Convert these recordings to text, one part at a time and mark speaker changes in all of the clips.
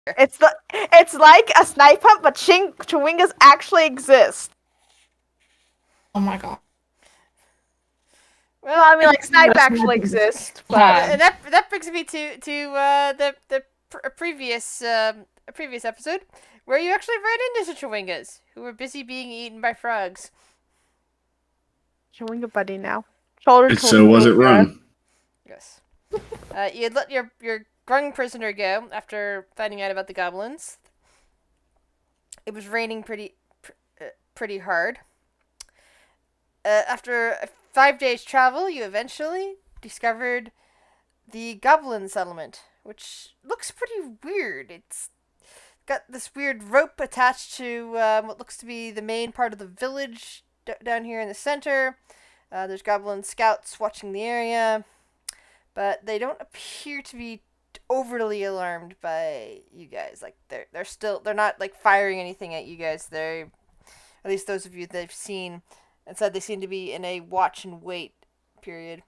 Speaker 1: It's like a snipe hunt, but chewingas actually exist.
Speaker 2: Oh my god.
Speaker 1: Well, I mean, like snipe actually exists, but
Speaker 2: Time.
Speaker 3: that brings me to a previous episode where you actually ran into chewingas who were busy being eaten by frogs.
Speaker 1: chewinga buddy now. Shoulder to
Speaker 4: So was it
Speaker 1: chewinga.
Speaker 4: run?
Speaker 3: Yes. You had let your grung prisoner go after finding out about the goblins. It was raining pretty hard. After 5 days travel, you eventually discovered the goblin settlement, which looks pretty weird. It's got this weird rope attached to what looks to be the main part of the village down here in the center. There's goblin scouts watching the area, but they don't appear to be overly alarmed by you guys. Like they're not like firing anything at you guys. They're, at least those of you they've seen, and said they seem to be in a watch and wait period.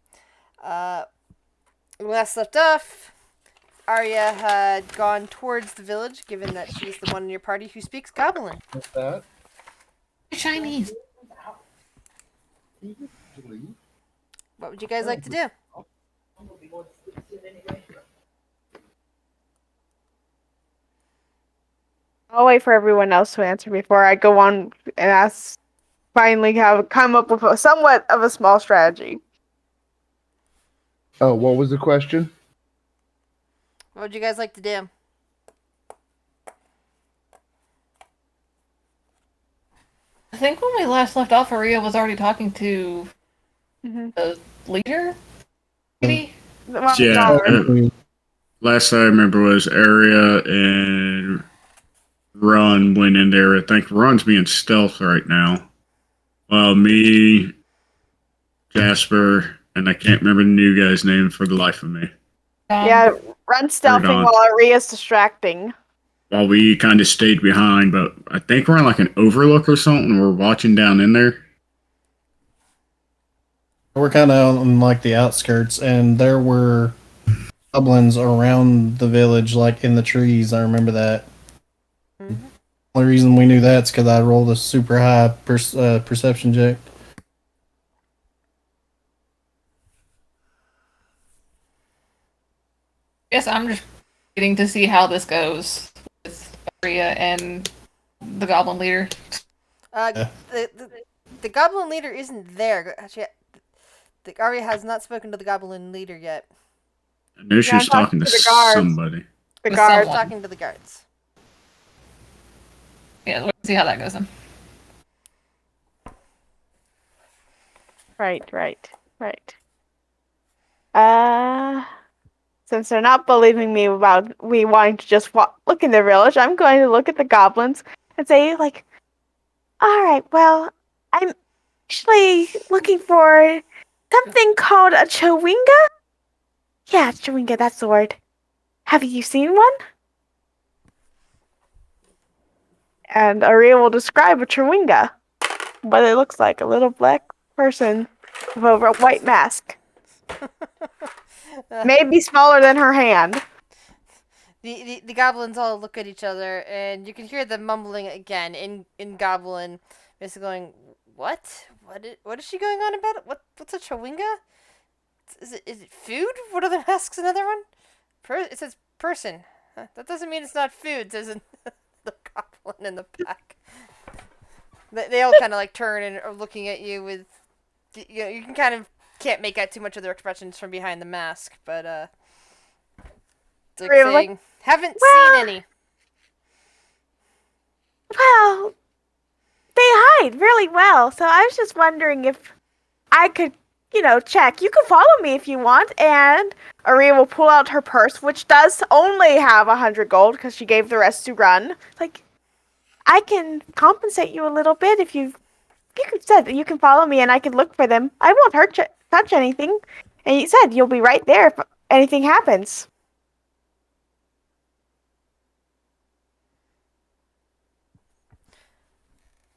Speaker 3: When last left off, Arya had gone towards the village, given that she's the one in your party who speaks Goblin.
Speaker 5: What's that?
Speaker 2: Chinese.
Speaker 3: What would you guys like to do?
Speaker 1: I'll wait for everyone else to answer before I go on and finally come up with somewhat of a small strategy.
Speaker 5: Oh, what was the question?
Speaker 3: What would you guys like to do?
Speaker 2: I think when we last left off, Aria was already talking to the leader. Maybe?
Speaker 1: Well,
Speaker 4: Yeah.
Speaker 1: no,
Speaker 4: Last I remember was Area and Run went in there. I think Run's being stealth right now. While me, Jasper, and I can't remember the new guy's name for the life of me.
Speaker 1: yeah, run stealthing
Speaker 4: on.
Speaker 1: while Aria's distracting.
Speaker 4: While we kind of stayed behind, but I think we're on like an overlook or something. We're watching down in there.
Speaker 6: We're kind of on like the outskirts, and there were goblins around the village, like in the trees. I remember that.
Speaker 3: Mm-hmm.
Speaker 6: Only reason we knew that's because I rolled a super high perception check.
Speaker 2: Yes, I'm just waiting to see how this goes with Aria and the goblin leader.
Speaker 3: The goblin leader isn't there. Actually, the Arya has not spoken to the goblin leader yet.
Speaker 4: I knew she was talking to
Speaker 1: the guards.
Speaker 4: somebody.
Speaker 1: The
Speaker 2: With
Speaker 1: guards.
Speaker 2: someone.
Speaker 3: Talking to the guards.
Speaker 2: Yeah, we'll see how that goes then.
Speaker 1: Right. Since they're not believing me about we wanting to just look in the village, I'm going to look at the goblins and say, like, alright, well, I'm actually looking for something called a chewinga? Yeah, chewinga, that's the word. Have you seen one? And Aria will describe a chewinga. What it looks like, a little black person with a white mask. Maybe smaller than her hand.
Speaker 3: The goblins all look at each other, and you can hear them mumbling again in goblin, basically going, "What? What is she going on about? What's a chewinga? Is it food? What other asks another one? It says person. Huh, that doesn't mean it's not food," says the goblin in the back. They all kind of like turn and are looking at you with, you can kind of can't make out too much of their expressions from behind the mask, but it's like
Speaker 1: Really?
Speaker 3: saying, haven't seen any.
Speaker 1: Well, they hide really well, so I was just wondering if I could, check. You can follow me if you want, and Aria will pull out her purse, which does only have 100 gold because she gave the rest to Run. Like, I can compensate you a little bit if you said that you can follow me and I can look for them. I won't touch anything. And you said you'll be right there if anything happens.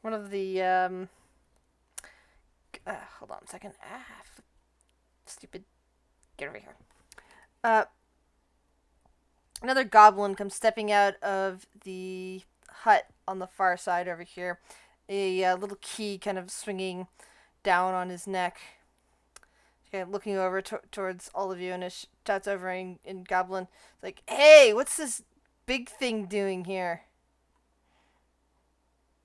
Speaker 3: One of the hold on a second. Stupid. Get over here. Another goblin comes stepping out of the hut on the far side over here. A little key kind of swinging down on his neck. Okay, looking over towards all of you, and it shouts over in Goblin. It's like, hey, what's this big thing doing here?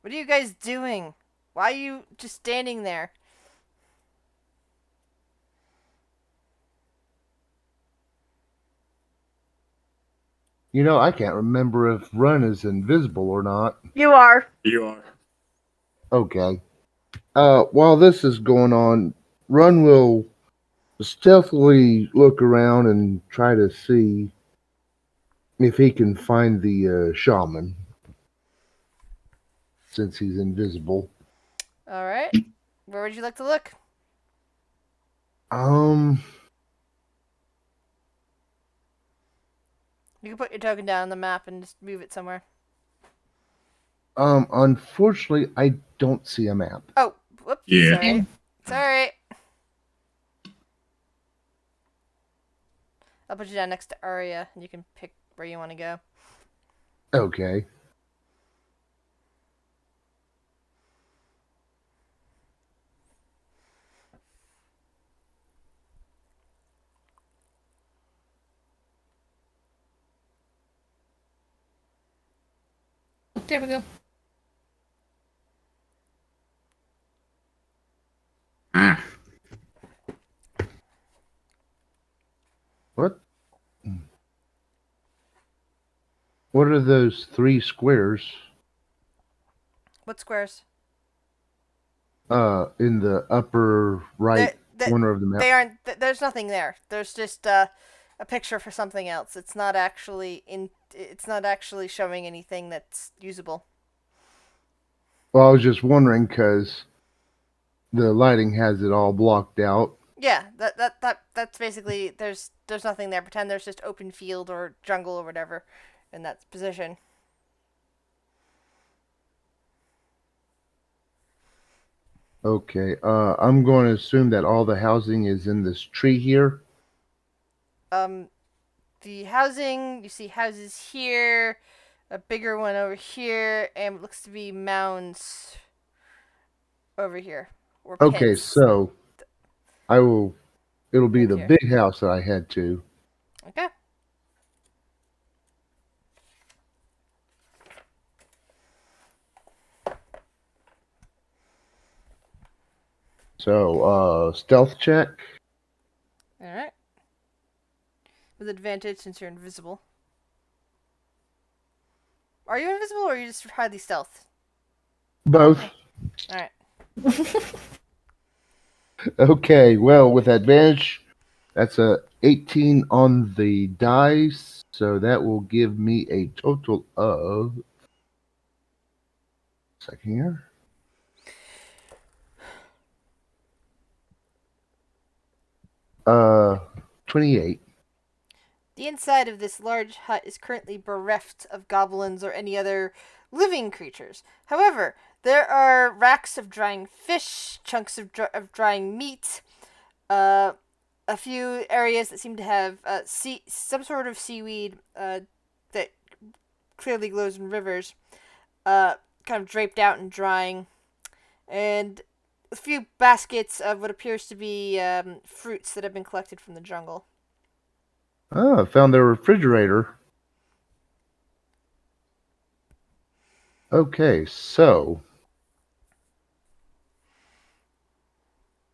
Speaker 3: What are you guys doing? Why are you just standing there?
Speaker 5: You know, I can't remember if Run is invisible or not.
Speaker 1: You are.
Speaker 4: You are.
Speaker 5: Okay. While this is going on, Run will stealthily look around and try to see if he can find the shaman, since he's invisible.
Speaker 3: All right. Where would you like to look? You can put your token down on the map and just move it somewhere.
Speaker 5: Unfortunately, I don't see a map.
Speaker 3: Oh, whoops.
Speaker 4: Yeah.
Speaker 3: Sorry. Sorry. I'll put you down next to Arya, and you can pick where you want to go.
Speaker 5: Okay.
Speaker 2: There we go.
Speaker 4: Ah.
Speaker 5: What? What are those 3 squares?
Speaker 3: What squares?
Speaker 5: In the upper right
Speaker 3: They-
Speaker 5: corner of the map.
Speaker 3: They aren't. There's nothing there. There's just a picture for something else. It's not actually in. It's not actually showing anything that's usable.
Speaker 5: Well, I was just wondering because the lighting has it all blocked out.
Speaker 3: Yeah, that's basically there's nothing there. Pretend there's just open field or jungle or whatever in that position.
Speaker 5: Okay. I'm going to assume that all the housing is in this tree here.
Speaker 3: The housing, you see houses here, a bigger one over here, and it looks to be mounds over here. Or
Speaker 5: Okay,
Speaker 3: pits.
Speaker 5: so it'll be
Speaker 3: Right
Speaker 5: the
Speaker 3: here.
Speaker 5: big house that I head to.
Speaker 3: Okay.
Speaker 5: So, stealth check.
Speaker 3: Alright. With advantage since you're invisible. Are you invisible or are you just highly stealth?
Speaker 5: Both.
Speaker 3: Alright.
Speaker 5: Okay, well, with advantage, that's a 18 on the dice, so that will give me a total of. Second here. Uh, 28.
Speaker 3: The inside of this large hut is currently bereft of goblins or any other living creatures. However, there are racks of drying fish, chunks of drying meat, a few areas that seem to have some sort of seaweed that clearly glows in rivers, kind of draped out and drying, and a few baskets of what appears to be fruits that have been collected from the jungle.
Speaker 5: Oh, I found their refrigerator. Okay, so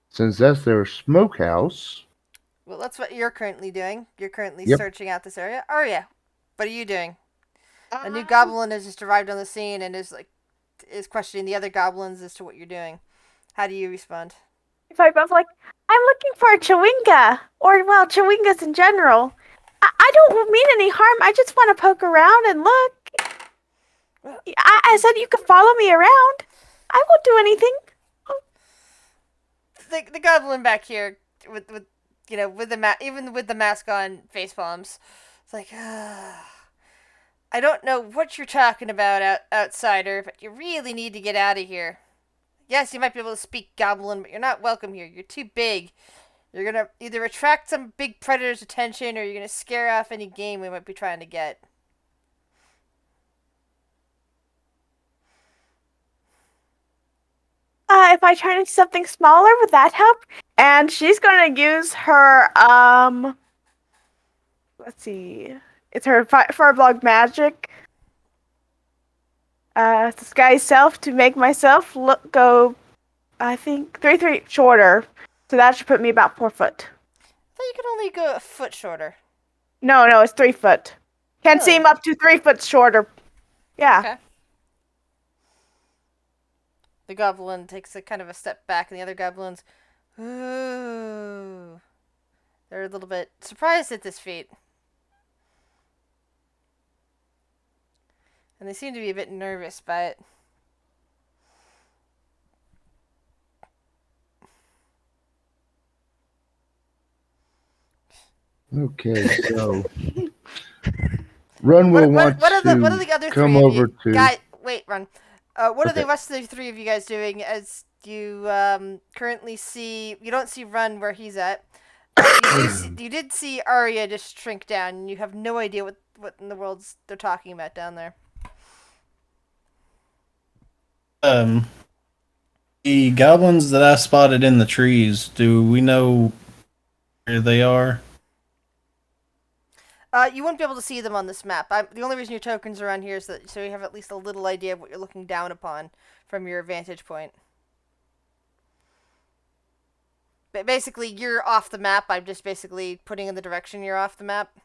Speaker 5: since that's their smokehouse.
Speaker 3: Well, that's what you're currently doing. You're currently
Speaker 5: Yep.
Speaker 3: searching out this area. Arya, what are you doing? A new goblin has just arrived on the scene and is questioning the other goblins as to what you're doing. How do you respond?
Speaker 1: If I both like, I'm looking for a chewinga, or well, chewingas in general. I don't mean any harm. I just want to poke around and look. I said you could follow me around. I won't do anything.
Speaker 3: The goblin back here with even with the mask on, face palms. It's like, I don't know what you're talking about, outsider, but you really need to get out of here. Yes, you might be able to speak goblin, but you're not welcome here. You're too big. You're gonna either attract some big predator's attention, or you're gonna scare off any game we might be trying to get.
Speaker 1: If I turn into something smaller, would that help? And she's gonna use her let's see, it's her Fireblog magic. Disguise self to make myself go, I think 3 feet shorter. So that should put me about 4 foot.
Speaker 3: I thought you could only go a foot shorter.
Speaker 1: No, it's 3 foot. Can
Speaker 3: Really?
Speaker 1: seem up to 3 foot shorter. Yeah.
Speaker 3: Okay. The goblin takes a kind of a step back, and the other goblins, ooh, they're a little bit surprised at this feat. And they seem to be a bit nervous by it.
Speaker 5: Okay, so Run will want
Speaker 3: what are
Speaker 5: to
Speaker 3: the other
Speaker 5: come
Speaker 3: three
Speaker 5: over
Speaker 3: of you?
Speaker 5: to.
Speaker 3: Guys, wait, Run. What are the
Speaker 5: Okay.
Speaker 3: rest of the three of you guys doing as you currently see... You don't see Run where he's at. You did see Arya just shrink down, and you have no idea what in the world they're talking about down there.
Speaker 6: The goblins that I spotted in the trees, do we know where they are?
Speaker 3: You won't be able to see them on this map. The only reason your tokens are on here is so you have at least a little idea of what you're looking down upon from your vantage point. But basically, you're off the map. I'm just basically putting in the direction you're off the map.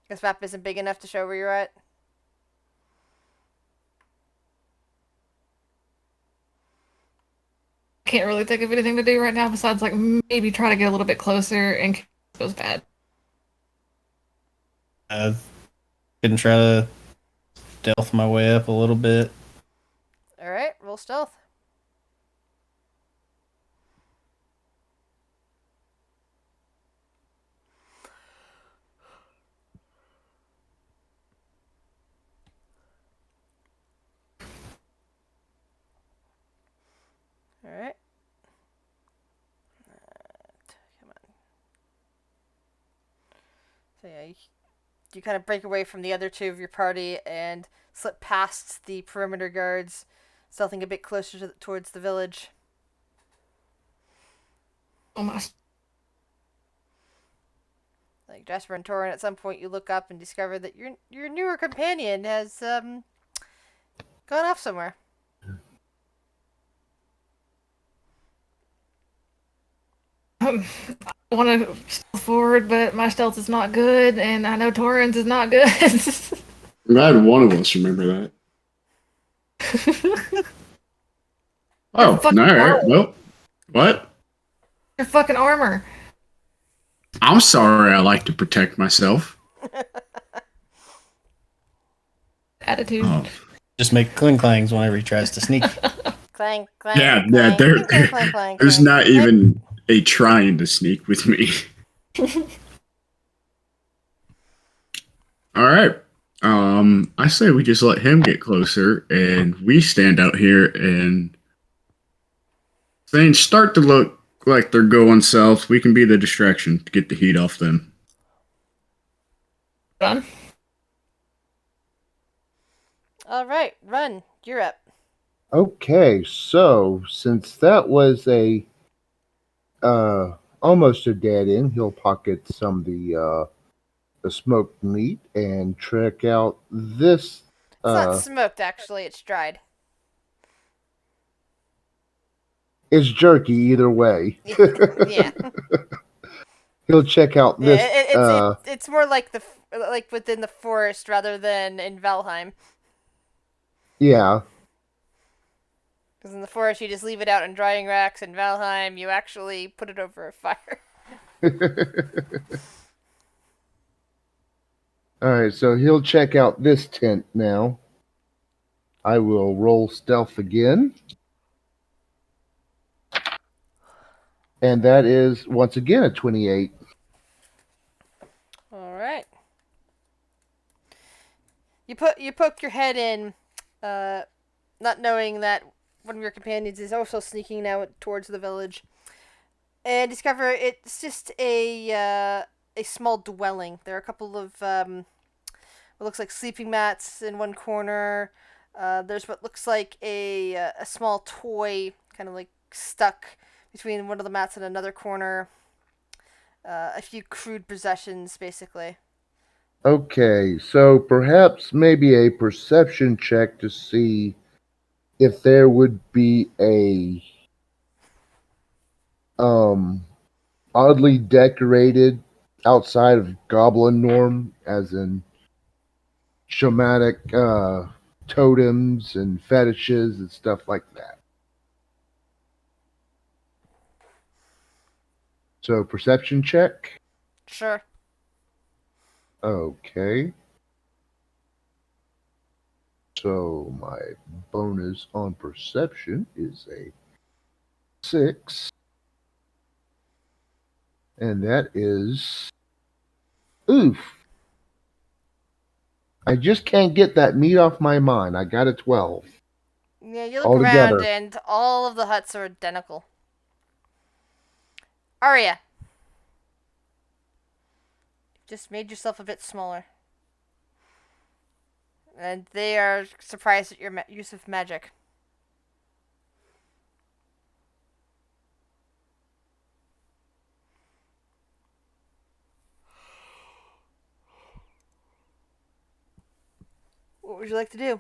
Speaker 3: This map isn't big enough to show where you're at.
Speaker 2: Can't really think of anything to do right now besides like maybe try to get a little bit closer in case it goes bad.
Speaker 6: I can try to stealth my way up a little bit.
Speaker 3: Alright, roll stealth. Alright. Come on. So yeah, you kind of break away from the other two of your party and slip past the perimeter guards, stealthing a bit closer towards the village.
Speaker 2: Oh my!
Speaker 3: Like Jasper and Torin, at some point you look up and discover that your newer companion has gone off somewhere.
Speaker 2: I want to stealth forward, but my stealth is not good, and I know Torrens is not good.
Speaker 4: I'm glad one of us remember that. Oh,
Speaker 2: fucking
Speaker 4: all right.
Speaker 2: armor.
Speaker 4: Well, what?
Speaker 2: Your fucking armor.
Speaker 4: I'm sorry. I like to protect myself.
Speaker 2: Attitude.
Speaker 4: Oh.
Speaker 6: Just make cling clangs whenever he tries to sneak.
Speaker 3: Clang, clang.
Speaker 4: Yeah,
Speaker 3: clang,
Speaker 4: yeah.
Speaker 3: clang, clang, clang, clang,
Speaker 4: There's
Speaker 3: clang.
Speaker 4: not even a trying to sneak with me. All right. I say we just let him get closer, and we stand out here, and things start to look like they're going south. We can be the distraction to get the heat off them.
Speaker 2: Done.
Speaker 3: All right, Run. You're up.
Speaker 5: Okay, so since that was a almost a dead end, he'll pocket some of the smoked meat and check out this.
Speaker 3: It's not smoked, actually. It's dried.
Speaker 5: It's jerky either way.
Speaker 3: Yeah.
Speaker 5: He'll check out this.
Speaker 3: It's more like like within the forest rather than in Valheim.
Speaker 5: Yeah.
Speaker 3: Because in the forest you just leave it out on drying racks. In Valheim you actually put it over a fire.
Speaker 5: All right, so he'll check out this tent now. I will roll stealth again. And that is, once again, a 28.
Speaker 3: Alright. You poke your head in, not knowing that one of your companions is also sneaking now towards the village. and discover it's just a small dwelling. There are a couple of what looks like sleeping mats in one corner. There's what looks like a small toy, kind of like stuck between one of the mats and another corner. A few crude possessions, basically.
Speaker 5: Okay, so perhaps maybe a perception check to see if there would be a um oddly decorated outside of goblin norm, as in shamanic totems and fetishes and stuff like that. So perception check.
Speaker 3: Sure.
Speaker 5: Okay. So my bonus on perception is a 6. And that is oof. I just can't get that meat off my mind. I got a 12.
Speaker 3: Yeah, you look around
Speaker 5: Altogether.
Speaker 3: and all of the huts are identical. Arya, just made yourself a bit smaller. And they are surprised at your use of magic. What would you like to do?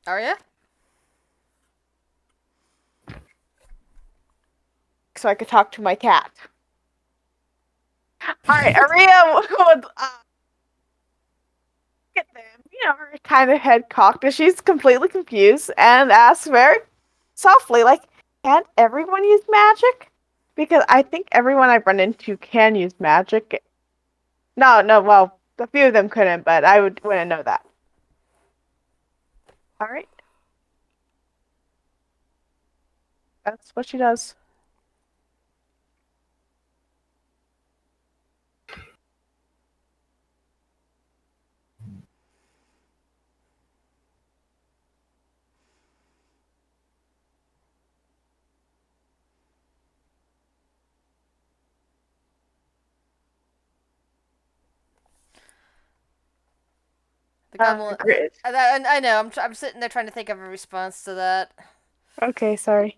Speaker 3: Arya?
Speaker 1: So I could talk to my cat. All right, Aria would get them, her kind of head cocked, and she's completely confused and asks very softly, like, "Can't everyone use magic?" Because I think everyone I've run into can use magic. No, well, a few of them couldn't, but I wouldn't know that. All right, that's what she does.
Speaker 3: The goblin.
Speaker 1: Great.
Speaker 3: I know. I'm sitting there trying to think of a response to that.
Speaker 1: Okay, sorry.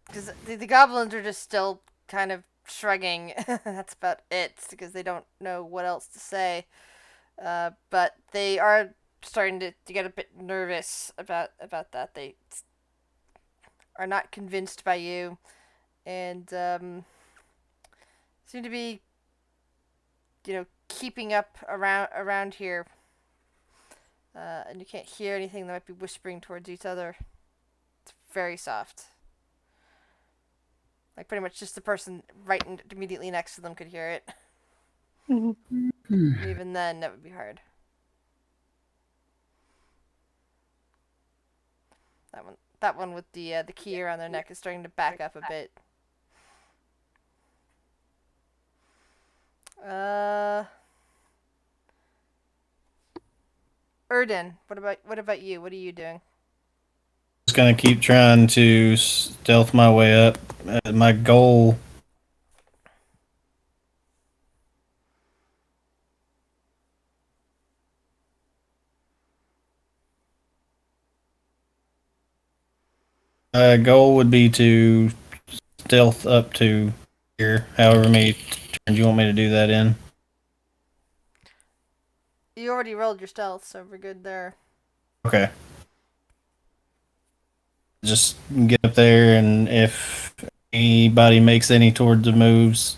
Speaker 3: Because the goblins are just still kind of shrugging. That's about it, because they don't know what else to say. But they are starting to get a bit nervous about that. They are not convinced by you, and seem to be, keeping up around here. And you can't hear anything. They might be whispering towards each other. It's very soft. Like pretty much just the person right immediately next to them could hear it.
Speaker 1: Mm-hmm.
Speaker 3: And even then, that would be hard. That one with the key around their neck is starting to back up a bit. Erden, what about you? What are you doing?
Speaker 6: Just gonna keep trying to stealth my way up. My goal. Goal would be to stealth up to here. However many turns you want me to do that in.
Speaker 3: You already rolled your stealth, so we're good there.
Speaker 6: Okay. Just get up there, and if anybody makes any towards the moves,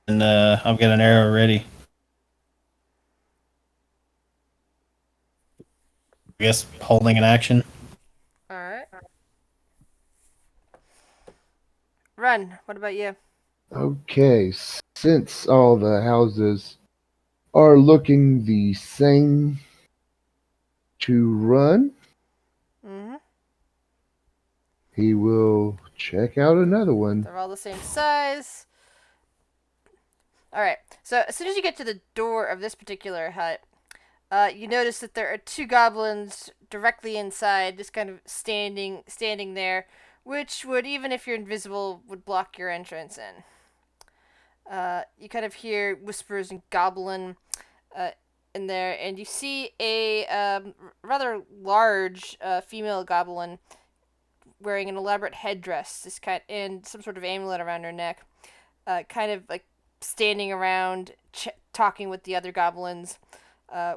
Speaker 6: then I've got an arrow ready. I guess holding an action.
Speaker 3: Alright. Run, what about you?
Speaker 5: Okay, since all the houses are looking the same to run,
Speaker 3: Mm-hmm.
Speaker 5: he will check out another one.
Speaker 3: They're all the same size. All right. So as soon as you get to the door of this particular hut, you notice that there are two goblins directly inside, just kind of standing there, which would, even if you're invisible, would block your entrance in. You kind of hear whispers and goblin in there, and you see a rather large female goblin wearing an elaborate headdress, and some sort of amulet around her neck, kind of like standing around talking with the other goblins.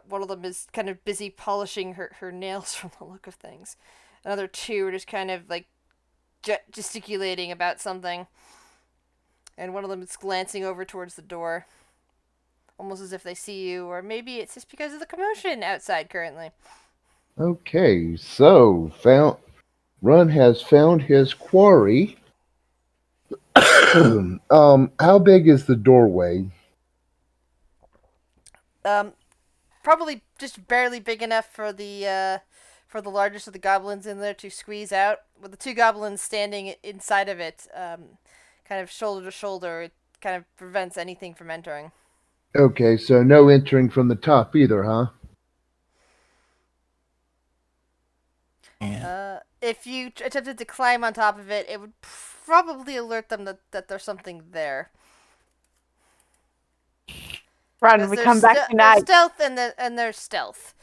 Speaker 3: One of them is kind of busy polishing her nails from the look of things. Another two are just kind of like gesticulating about something. And one of them is glancing over towards the door, almost as if they see you, or maybe it's just because of the commotion outside currently.
Speaker 5: Okay, so Run has found his quarry. How big is the doorway?
Speaker 3: Probably just barely big enough for the largest of the goblins in there to squeeze out. With the two goblins standing inside of it, kind of shoulder to shoulder, it kind of prevents anything from entering.
Speaker 5: Okay, so no entering from the top either, huh?
Speaker 3: If you attempted to climb on top of it, it would probably alert them that there's something there.
Speaker 1: Run, we come back
Speaker 3: There's
Speaker 1: tonight.
Speaker 3: stealth and there's stealth.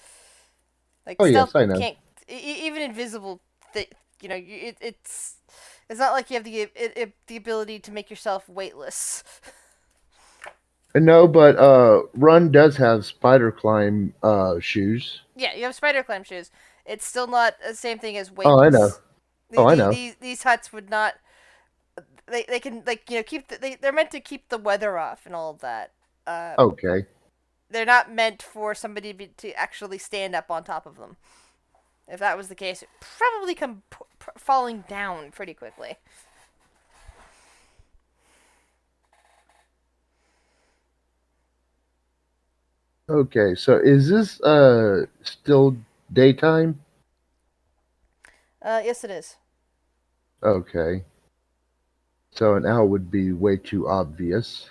Speaker 3: Like
Speaker 5: Oh,
Speaker 3: stealth
Speaker 5: yes, I know.
Speaker 3: can't even invisible. It's not like you have the ability to make yourself weightless.
Speaker 5: No, but Run does have spider climb shoes.
Speaker 3: Yeah, you have spider climb shoes. It's still not the same thing as
Speaker 5: Oh, I know.
Speaker 3: weightless.
Speaker 5: Oh, I know.
Speaker 3: These huts would not. They can keep they're meant to keep the weather off and all of that.
Speaker 5: Okay.
Speaker 3: They're not meant for somebody to actually stand up on top of them. If that was the case, it probably come falling down pretty quickly.
Speaker 5: Okay, so is this still daytime?
Speaker 3: Yes, it is.
Speaker 5: Okay. So an owl would be way too obvious.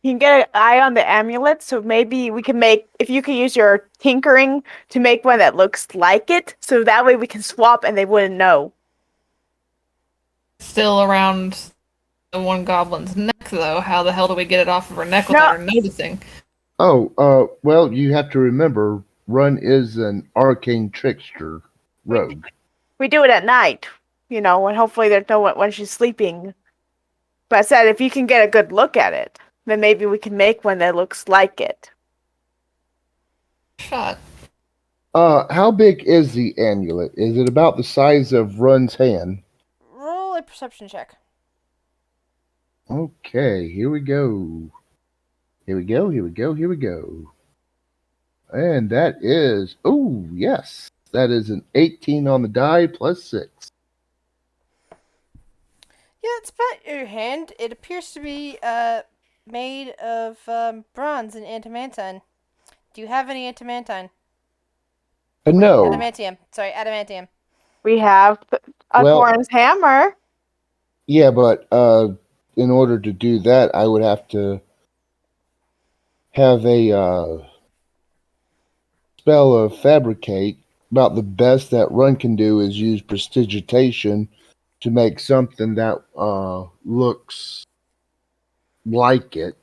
Speaker 1: You can get an eye on the amulet, so maybe we can make, if you can use your tinkering to make one that looks like it, so that way we can swap and they wouldn't know.
Speaker 2: Still around the one goblin's neck, though. How the hell do we get it off of her neck without her noticing?
Speaker 5: Oh, well, you have to remember, Run is an arcane trickster rogue.
Speaker 1: We do it at night, and hopefully there's no one when she's sleeping. But I said, if you can get a good look at it, then maybe we can make one that looks like it.
Speaker 2: Shot.
Speaker 5: How big is the amulet? Is it about the size of Run's hand?
Speaker 3: Roll a perception check.
Speaker 5: Okay, here we go. Here we go. And that is, oh, yes. That is an 18 on the die plus 6.
Speaker 3: Yeah, it's about your hand. It appears to be made of bronze and adamantine. Do you have any adamantine?
Speaker 5: No.
Speaker 3: Adamantium. Sorry, adamantium.
Speaker 1: We have a Thorin's hammer.
Speaker 5: Yeah, but in order to do that, I would have to have a spell of fabricate. About the best that Run can do is use prestidigitation to make something that looks like it,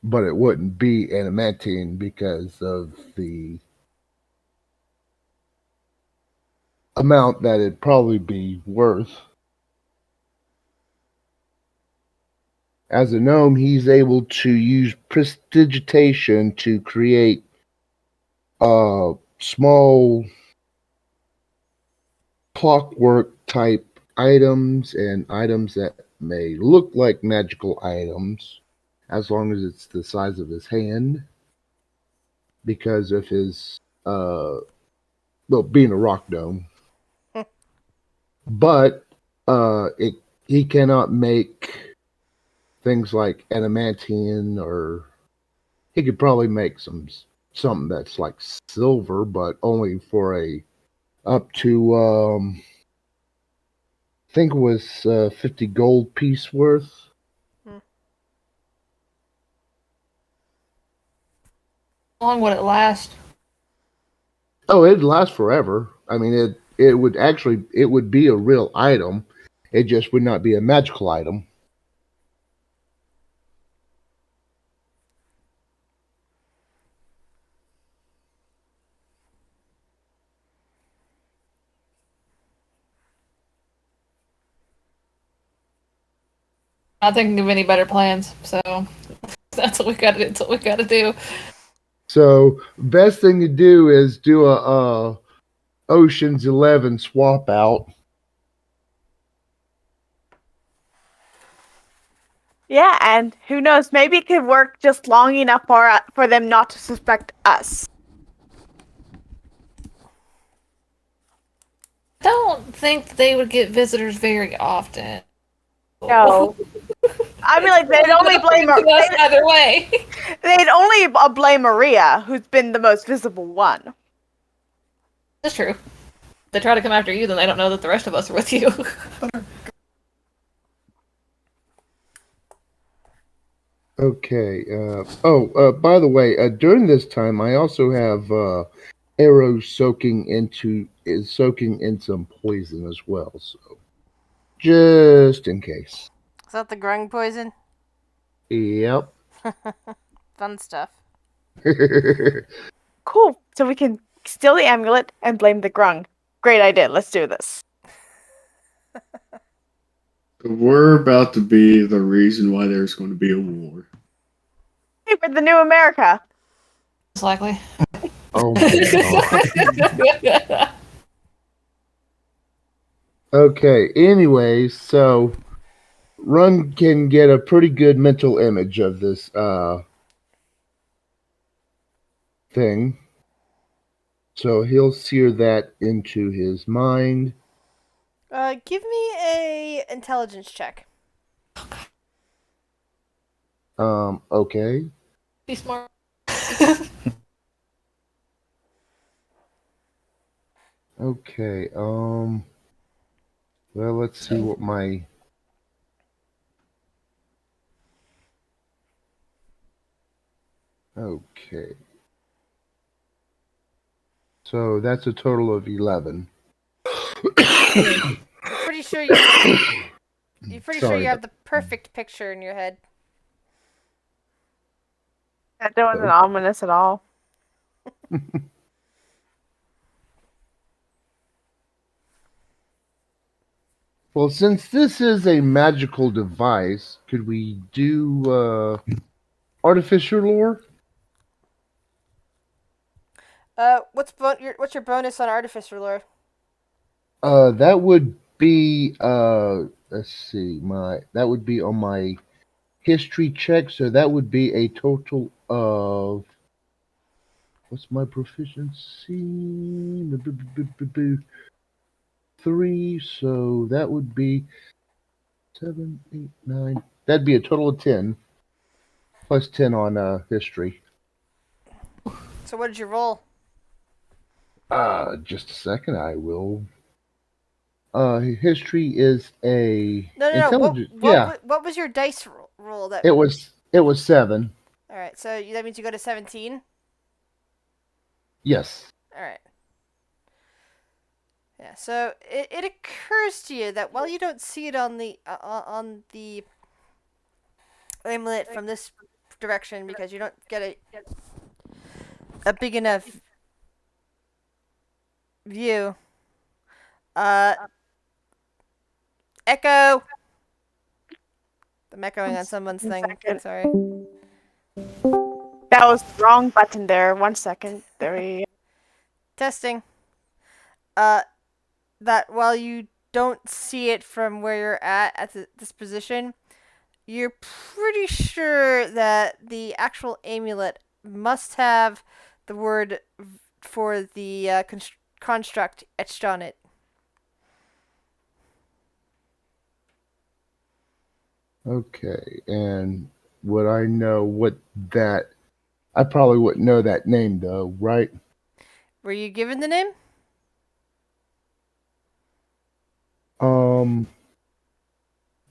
Speaker 5: but it wouldn't be adamantine because of the amount that it'd probably be worth. As a gnome, he's able to use prestidigitation to create small clockwork type items and items that may look like magical items as long as it's the size of his hand because of his being a rock gnome. But he cannot make things like adamantine, or he could probably make something that's like silver, but only for up to I think it was 50 gold piece worth.
Speaker 2: How long would it last?
Speaker 5: Oh, it'd last forever. I mean, it would be a real item. It just would not be a magical item.
Speaker 2: Not thinking of any better plans, so that's what we got to do. That's what we got to do.
Speaker 5: So, best thing to do is do a Ocean's 11 swap out.
Speaker 1: Yeah, and who knows? Maybe it could work just long enough for them not to suspect us.
Speaker 2: I don't think they would get visitors very often.
Speaker 1: No. I mean, like they'd only blame
Speaker 2: us either way.
Speaker 1: They'd only blame Maria, who's been the most visible one.
Speaker 2: That's true. If they try to come after you, then they don't know that the rest of us are with you.
Speaker 5: Okay. By the way, during this time, I also have Arrow soaking in some poison as well. So, just in case.
Speaker 3: Is that the grung poison?
Speaker 5: Yep.
Speaker 3: Fun stuff.
Speaker 1: Cool. So we can steal the amulet and blame the grung. Great idea. Let's do this.
Speaker 4: We're about to be the reason why there's going to be a war.
Speaker 1: Hey, for the new America.
Speaker 2: Most likely.
Speaker 5: Oh my god. Okay. Anyway, so Run can get a pretty good mental image of this thing. So he'll sear that into his mind.
Speaker 3: Give me a intelligence check.
Speaker 5: Okay.
Speaker 2: Be smart.
Speaker 5: Okay. Well, let's see what my. Okay. So that's a total of 11.
Speaker 3: Pretty sure you're pretty sure
Speaker 5: Sorry.
Speaker 3: you have the perfect picture in your head.
Speaker 1: That wasn't ominous at all.
Speaker 5: Well, since this is a magical device, could we do artificial lore?
Speaker 3: What's your bonus on artificer lore?
Speaker 5: That would be let's see, that would be on my history check, so that would be a total of what's my proficiency? 3, so that would be 7, 8, 9. That'd be a total of 10. Plus 10 on history.
Speaker 3: So what did you roll?
Speaker 5: Just a second, I will. History is a
Speaker 3: No.
Speaker 5: intelligence.
Speaker 3: What was your dice roll? That
Speaker 5: It was 7.
Speaker 3: All right. So that means you go to 17.
Speaker 5: Yes.
Speaker 3: All right. Yeah. So it occurs to you that while you don't see it on the amulet from this direction because you don't get a big enough view. Echo. I'm echoing on someone's thing.
Speaker 1: Second.
Speaker 3: Sorry.
Speaker 1: That was the wrong button there. 1 second. There we go.
Speaker 3: Testing. That while you don't see it from where you're at this position, you're pretty sure that the actual amulet must have the word for the construct etched on it.
Speaker 5: Okay, and would I know what that? I probably wouldn't know that name though, right?
Speaker 3: Were you given the name?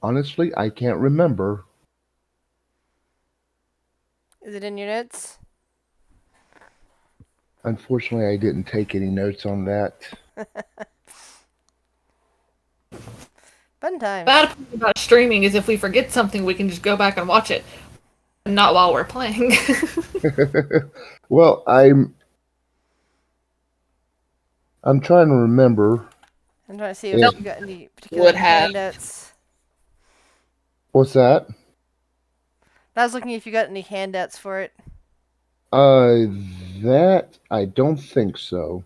Speaker 5: Honestly, I can't remember.
Speaker 3: Is it in your notes?
Speaker 5: Unfortunately, I didn't take any notes on that.
Speaker 3: Fun times.
Speaker 2: Bad part about streaming is if we forget something, we can just go back and watch it, not while we're playing.
Speaker 5: Well, I'm trying to remember.
Speaker 3: I'm trying to see
Speaker 5: Yeah.
Speaker 3: if you got any particular
Speaker 2: Would have.
Speaker 3: handouts.
Speaker 5: What's that?
Speaker 3: I was looking if you got any handouts for it.
Speaker 5: That I don't think so.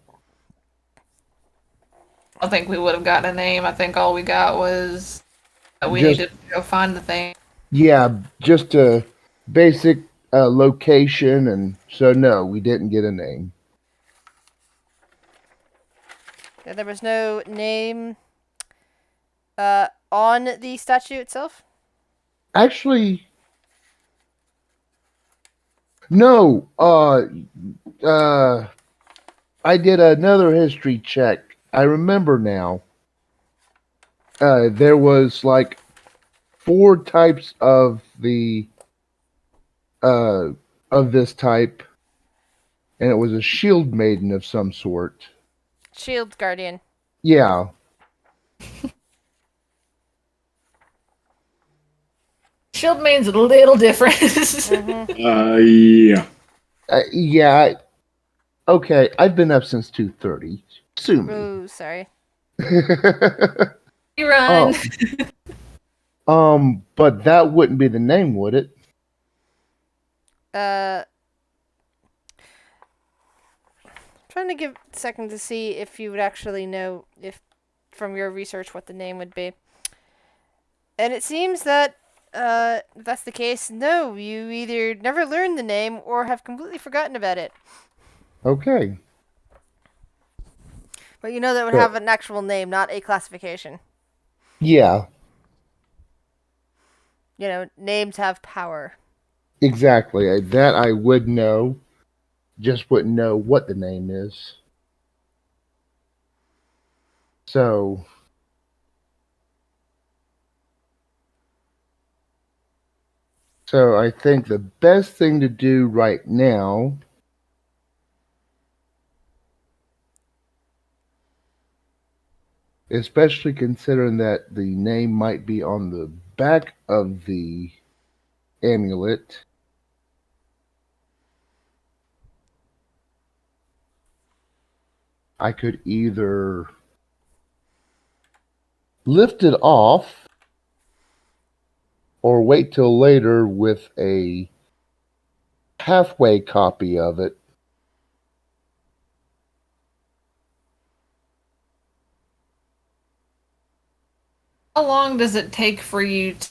Speaker 2: I don't think we would have gotten a name. I think all we got was that we
Speaker 5: Just-
Speaker 2: needed to go find the thing.
Speaker 5: Yeah, just a basic location, and so no, we didn't get a name.
Speaker 3: Yeah, there was no name on the statue itself.
Speaker 5: Actually, no. I did another history check. I remember now. There was like 4 types of this type, and it was a shield maiden of some sort.
Speaker 3: Shield Guardian.
Speaker 5: Yeah.
Speaker 2: Shield means a little different.
Speaker 4: Yeah.
Speaker 5: Yeah. Okay, I've been up since 2:30. Sue me.
Speaker 3: Ooh, sorry.
Speaker 2: You run.
Speaker 5: But that wouldn't be the name, would it?
Speaker 3: Trying to give a second to see if you would actually know, if from your research, what the name would be. And it seems that if that's the case, no, you either never learned the name or have completely forgotten about it.
Speaker 5: Okay.
Speaker 3: But you know that would
Speaker 5: Sure.
Speaker 3: have an actual name, not a classification.
Speaker 5: Yeah,
Speaker 3: You know, names have power.
Speaker 5: exactly. That I would know. Just wouldn't know what the name is. So I think the best thing to do right now especially considering that the name might be on the back of the amulet. I could either lift it off or wait till later with a halfway copy of it.
Speaker 2: How long does it take for you to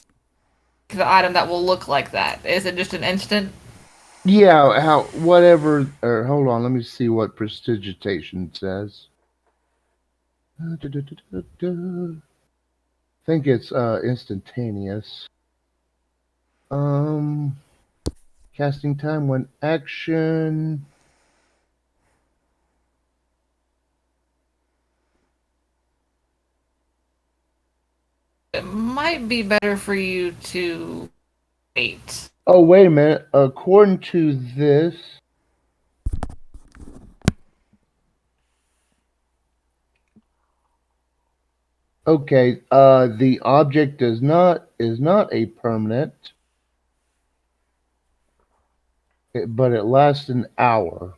Speaker 2: make the item that will look like that? Is it just an instant?
Speaker 5: Yeah, whatever. Or hold on, let me see what prestidigitation says. I think it's instantaneous. Casting time when action.
Speaker 2: It might be better for you to wait.
Speaker 5: Oh, wait a minute. According to this, okay, the object is not a permanent, but it lasts an hour.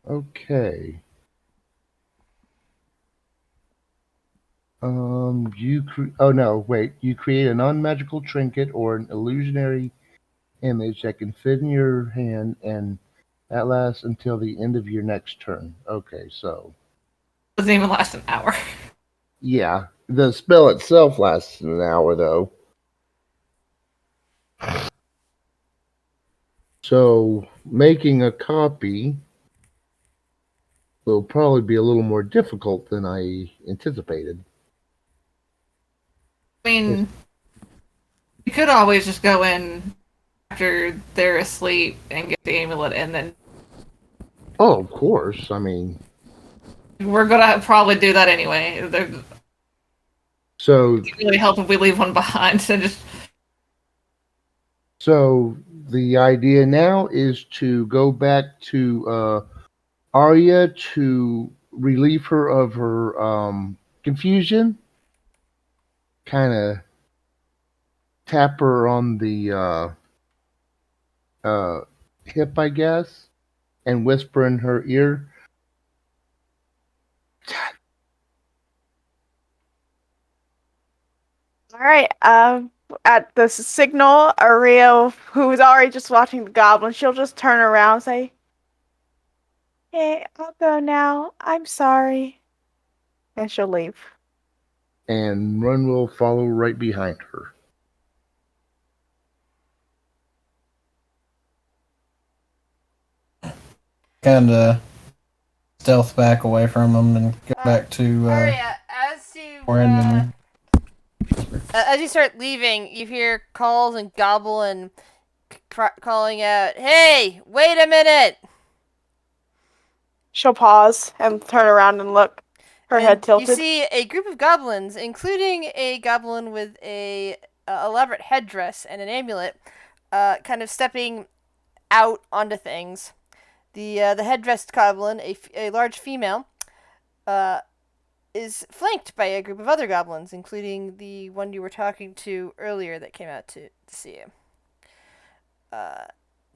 Speaker 5: Okay. Oh no, wait. You create a non-magical trinket or an illusionary image that can fit in your hand, and that lasts until the end of your next turn. Okay, so
Speaker 2: Doesn't even last an hour.
Speaker 5: yeah, the spell itself lasts an hour though. So making a copy will probably be a little more difficult than I anticipated.
Speaker 2: I mean, you could always just go in after they're asleep and get the amulet, and then
Speaker 5: Oh, of course. I mean,
Speaker 2: we're gonna probably do that anyway. It
Speaker 5: so
Speaker 2: really help if we leave one behind.
Speaker 5: so the idea now is to go back to Arya to relieve her of her confusion. Kind of tap her on the hip, I guess, and whisper in her ear.
Speaker 1: All right. At the signal, Aria, who's already just watching the goblin, she'll just turn around and say, "Hey, I'll go now. I'm sorry," and she'll leave.
Speaker 5: And Run will follow right behind her.
Speaker 6: Kind of stealth back away from them and go back to
Speaker 3: Arya,
Speaker 6: Brendan.
Speaker 3: as you start leaving, you hear calls and goblin calling out, "Hey, wait a minute!"
Speaker 1: She'll pause and turn around and look, her
Speaker 3: And
Speaker 1: head tilted.
Speaker 3: You see a group of goblins, including a goblin with a elaborate headdress and an amulet, kind of stepping out onto things. The headdressed goblin, a large female, is flanked by a group of other goblins, including the one you were talking to earlier that came out to see you.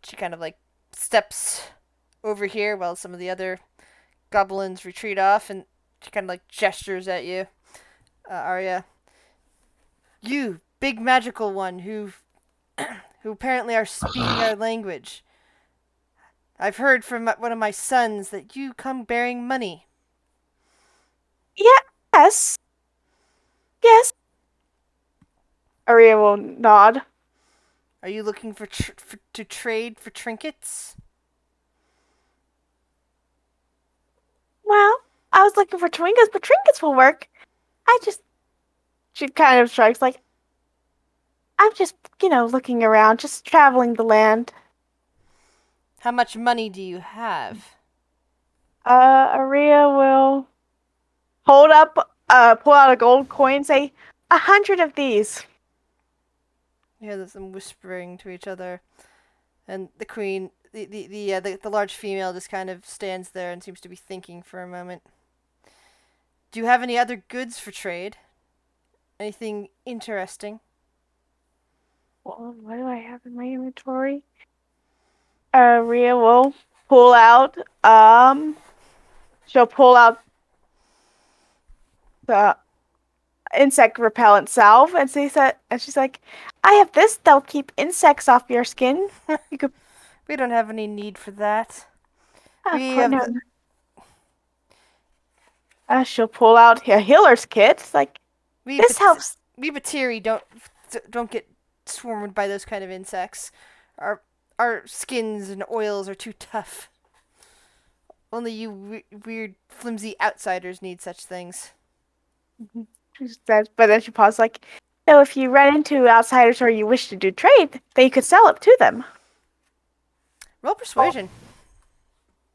Speaker 3: She kind of like steps over here while some of the other goblins retreat off, and she kind of like gestures at you, Arya. You, big magical one who apparently are speaking our language. I've heard from one of my sons that you come bearing money.
Speaker 1: Yes. Yes. Aria will nod.
Speaker 3: Are you looking to trade for trinkets?
Speaker 1: Well, I was looking for trinkets, but trinkets will work. She kind of shrugs, like, I'm just, looking around, just traveling the land.
Speaker 3: How much money do you have?
Speaker 1: Aria will pull out a gold coin, say, 100 of these.
Speaker 3: You hear them whispering to each other, and the queen, the large female, just kind of stands there and seems to be thinking for a moment. Do you have any other goods for trade? Anything interesting?
Speaker 1: Well, what do I have in my inventory? Aria will pull out, she'll pull out the insect repellent salve and she's like, I have this that'll keep insects off your skin. You could
Speaker 3: We don't have any need for that. We
Speaker 1: put
Speaker 3: have
Speaker 1: no. She'll pull out a healer's kit. It's like, this helps.
Speaker 3: We Batiri don't get swarmed by those kind of insects. Our skins and oils are too tough. Only you weird, flimsy outsiders need such things.
Speaker 1: She says, but then she pauses, like, so if you run into outsiders or you wish to do trade, then you could sell it to them.
Speaker 3: Roll persuasion.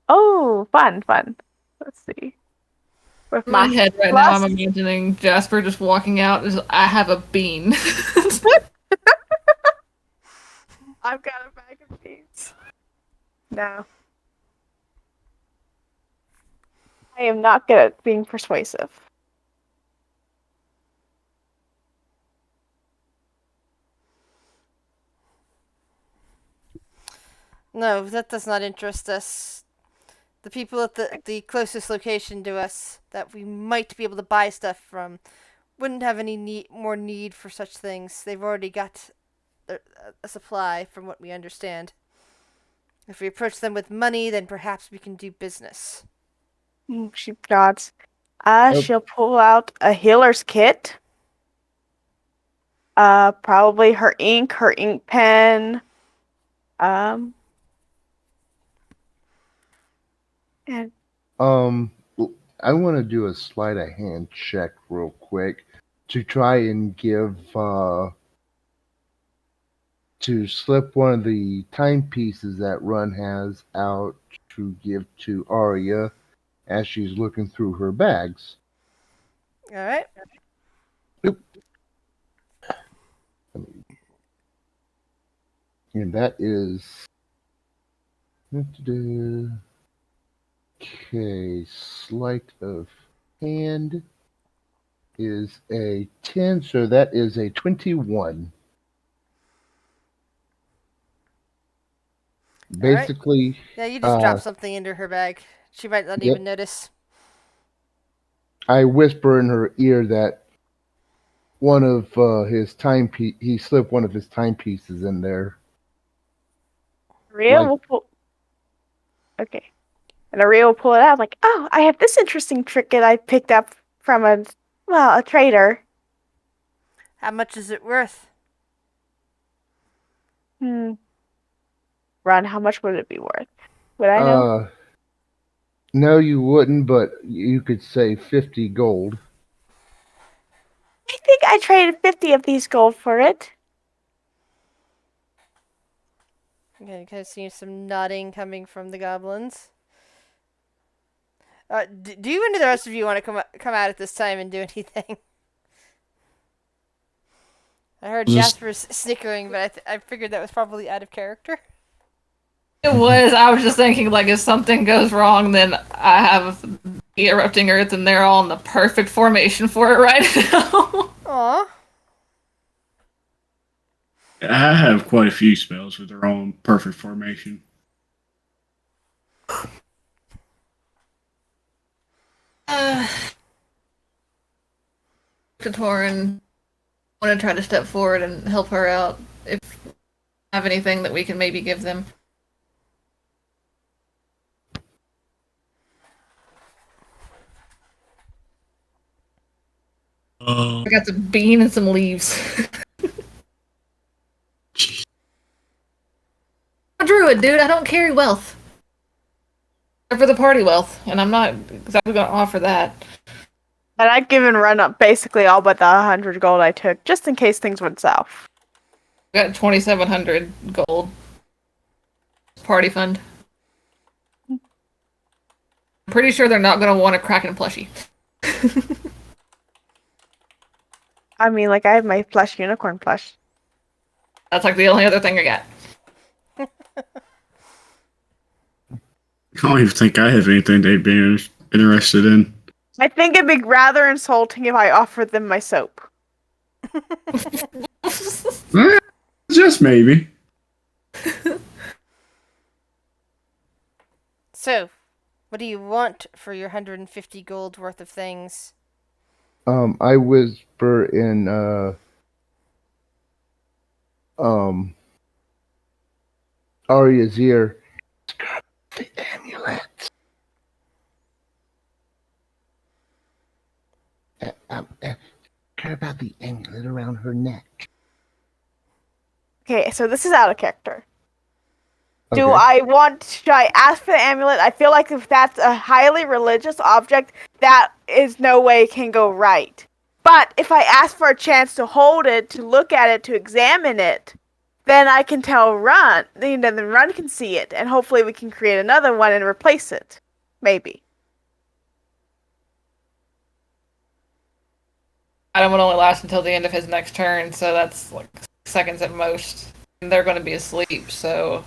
Speaker 1: Oh, fun. Let's see. With
Speaker 2: In my head right
Speaker 1: plus,
Speaker 2: now, I'm imagining Jasper just walking out. I have a bean.
Speaker 1: I've got a bag of beans. No. I am not good at being persuasive.
Speaker 3: No, that does not interest us. The people at the closest location to us that we might be able to buy stuff from wouldn't have any more need for such things. They've already got a supply, from what we understand. If we approach them with money, then perhaps we can do business.
Speaker 1: She nods. She'll pull out a healer's kit. Probably her ink pen. And
Speaker 5: I want to do a sleight of hand check real quick to try and give to slip one of the timepieces that Run has out to give to Arya as she's looking through her bags.
Speaker 3: All right.
Speaker 5: And that is. Okay, sleight of hand is a 10, so that is a 21. Basically,
Speaker 3: Yeah, you just dropped something into her bag. She might not
Speaker 5: Yep.
Speaker 3: even notice.
Speaker 5: I whisper in her ear that one of his he slipped one of his timepieces in there.
Speaker 1: Aria
Speaker 5: Like-
Speaker 1: will pull. Okay. And Aria will pull it out like, oh, I have this interesting trinket I picked up from a trader.
Speaker 3: How much is it worth?
Speaker 1: Run, how much would it be worth? Would I know?
Speaker 5: No, you wouldn't, but you could say 50 gold.
Speaker 1: I think I traded 50 of these gold for it.
Speaker 3: Okay, kind of seeing some nodding coming from the goblins. Do you and the rest of you want to come out at this time and do anything? I heard
Speaker 4: Just-
Speaker 3: Jasper's snickering, but I figured that was probably out of character.
Speaker 2: It was. I was just thinking, like, if something goes wrong, then I have the erupting earth, and they're all in the perfect formation for it right now.
Speaker 3: Aw.
Speaker 4: I have quite a few spells with their own perfect formation.
Speaker 2: Katoran, want to try to step forward and help her out if we have anything that we can maybe give them. I got some bean and some leaves.
Speaker 4: Jeez.
Speaker 2: I'm a druid, dude. I don't carry wealth. Except for the party wealth, and I'm not exactly going to offer that.
Speaker 1: And I've given Run up basically all but the 100 gold I took, just in case things went south.
Speaker 2: I got 2,700 gold. Party fund. I'm pretty sure they're not going to want a Kraken plushie.
Speaker 1: I mean, like, I have my plush unicorn plush.
Speaker 2: That's like the only other thing I got.
Speaker 4: I don't even think I have anything they'd be interested in.
Speaker 1: I think it'd be rather insulting if I offered them my soap.
Speaker 4: Just maybe.
Speaker 3: So, what do you want for your 150 gold worth of things?
Speaker 5: I whisper in Arya's ear. The amulet. Care about the amulet around her neck.
Speaker 1: Okay, so this is out of character.
Speaker 5: Okay.
Speaker 1: Should I ask for the amulet? I feel like if that's a highly religious object, that is no way can go right. But if I ask for a chance to hold it, to look at it, to examine it, then I can tell Run, then Run can see it, and hopefully we can create another one and replace it. Maybe.
Speaker 2: Item would only last until the end of his next turn, so that's like seconds at most. And they're going to be asleep, so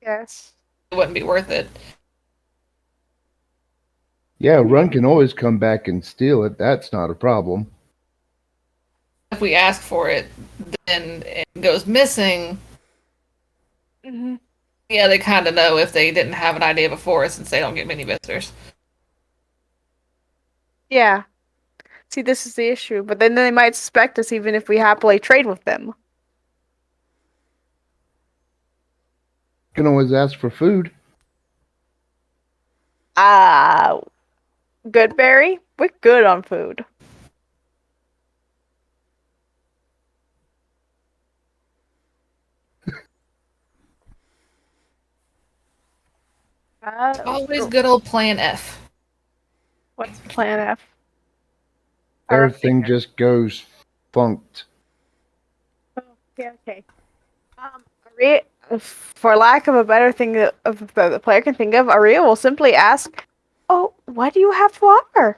Speaker 1: Yes.
Speaker 2: it wouldn't be worth it.
Speaker 5: Yeah, Run can always come back and steal it. That's not a problem.
Speaker 2: If we ask for it, then it goes missing.
Speaker 1: Mm-hmm.
Speaker 2: Yeah, they kind of know if they didn't have an idea before, since they don't get many visitors.
Speaker 1: Yeah. See, this is the issue. But then they might suspect us even if we happily trade with them.
Speaker 5: Can always ask for food.
Speaker 1: Good, Barry? We're good on food.
Speaker 2: Always good old plan F.
Speaker 1: What's plan F?
Speaker 5: Everything just goes funked.
Speaker 1: Yeah, okay. Aria, for lack of a better thing that the player can think of, Aria will simply ask, "Oh, what do you have to offer?"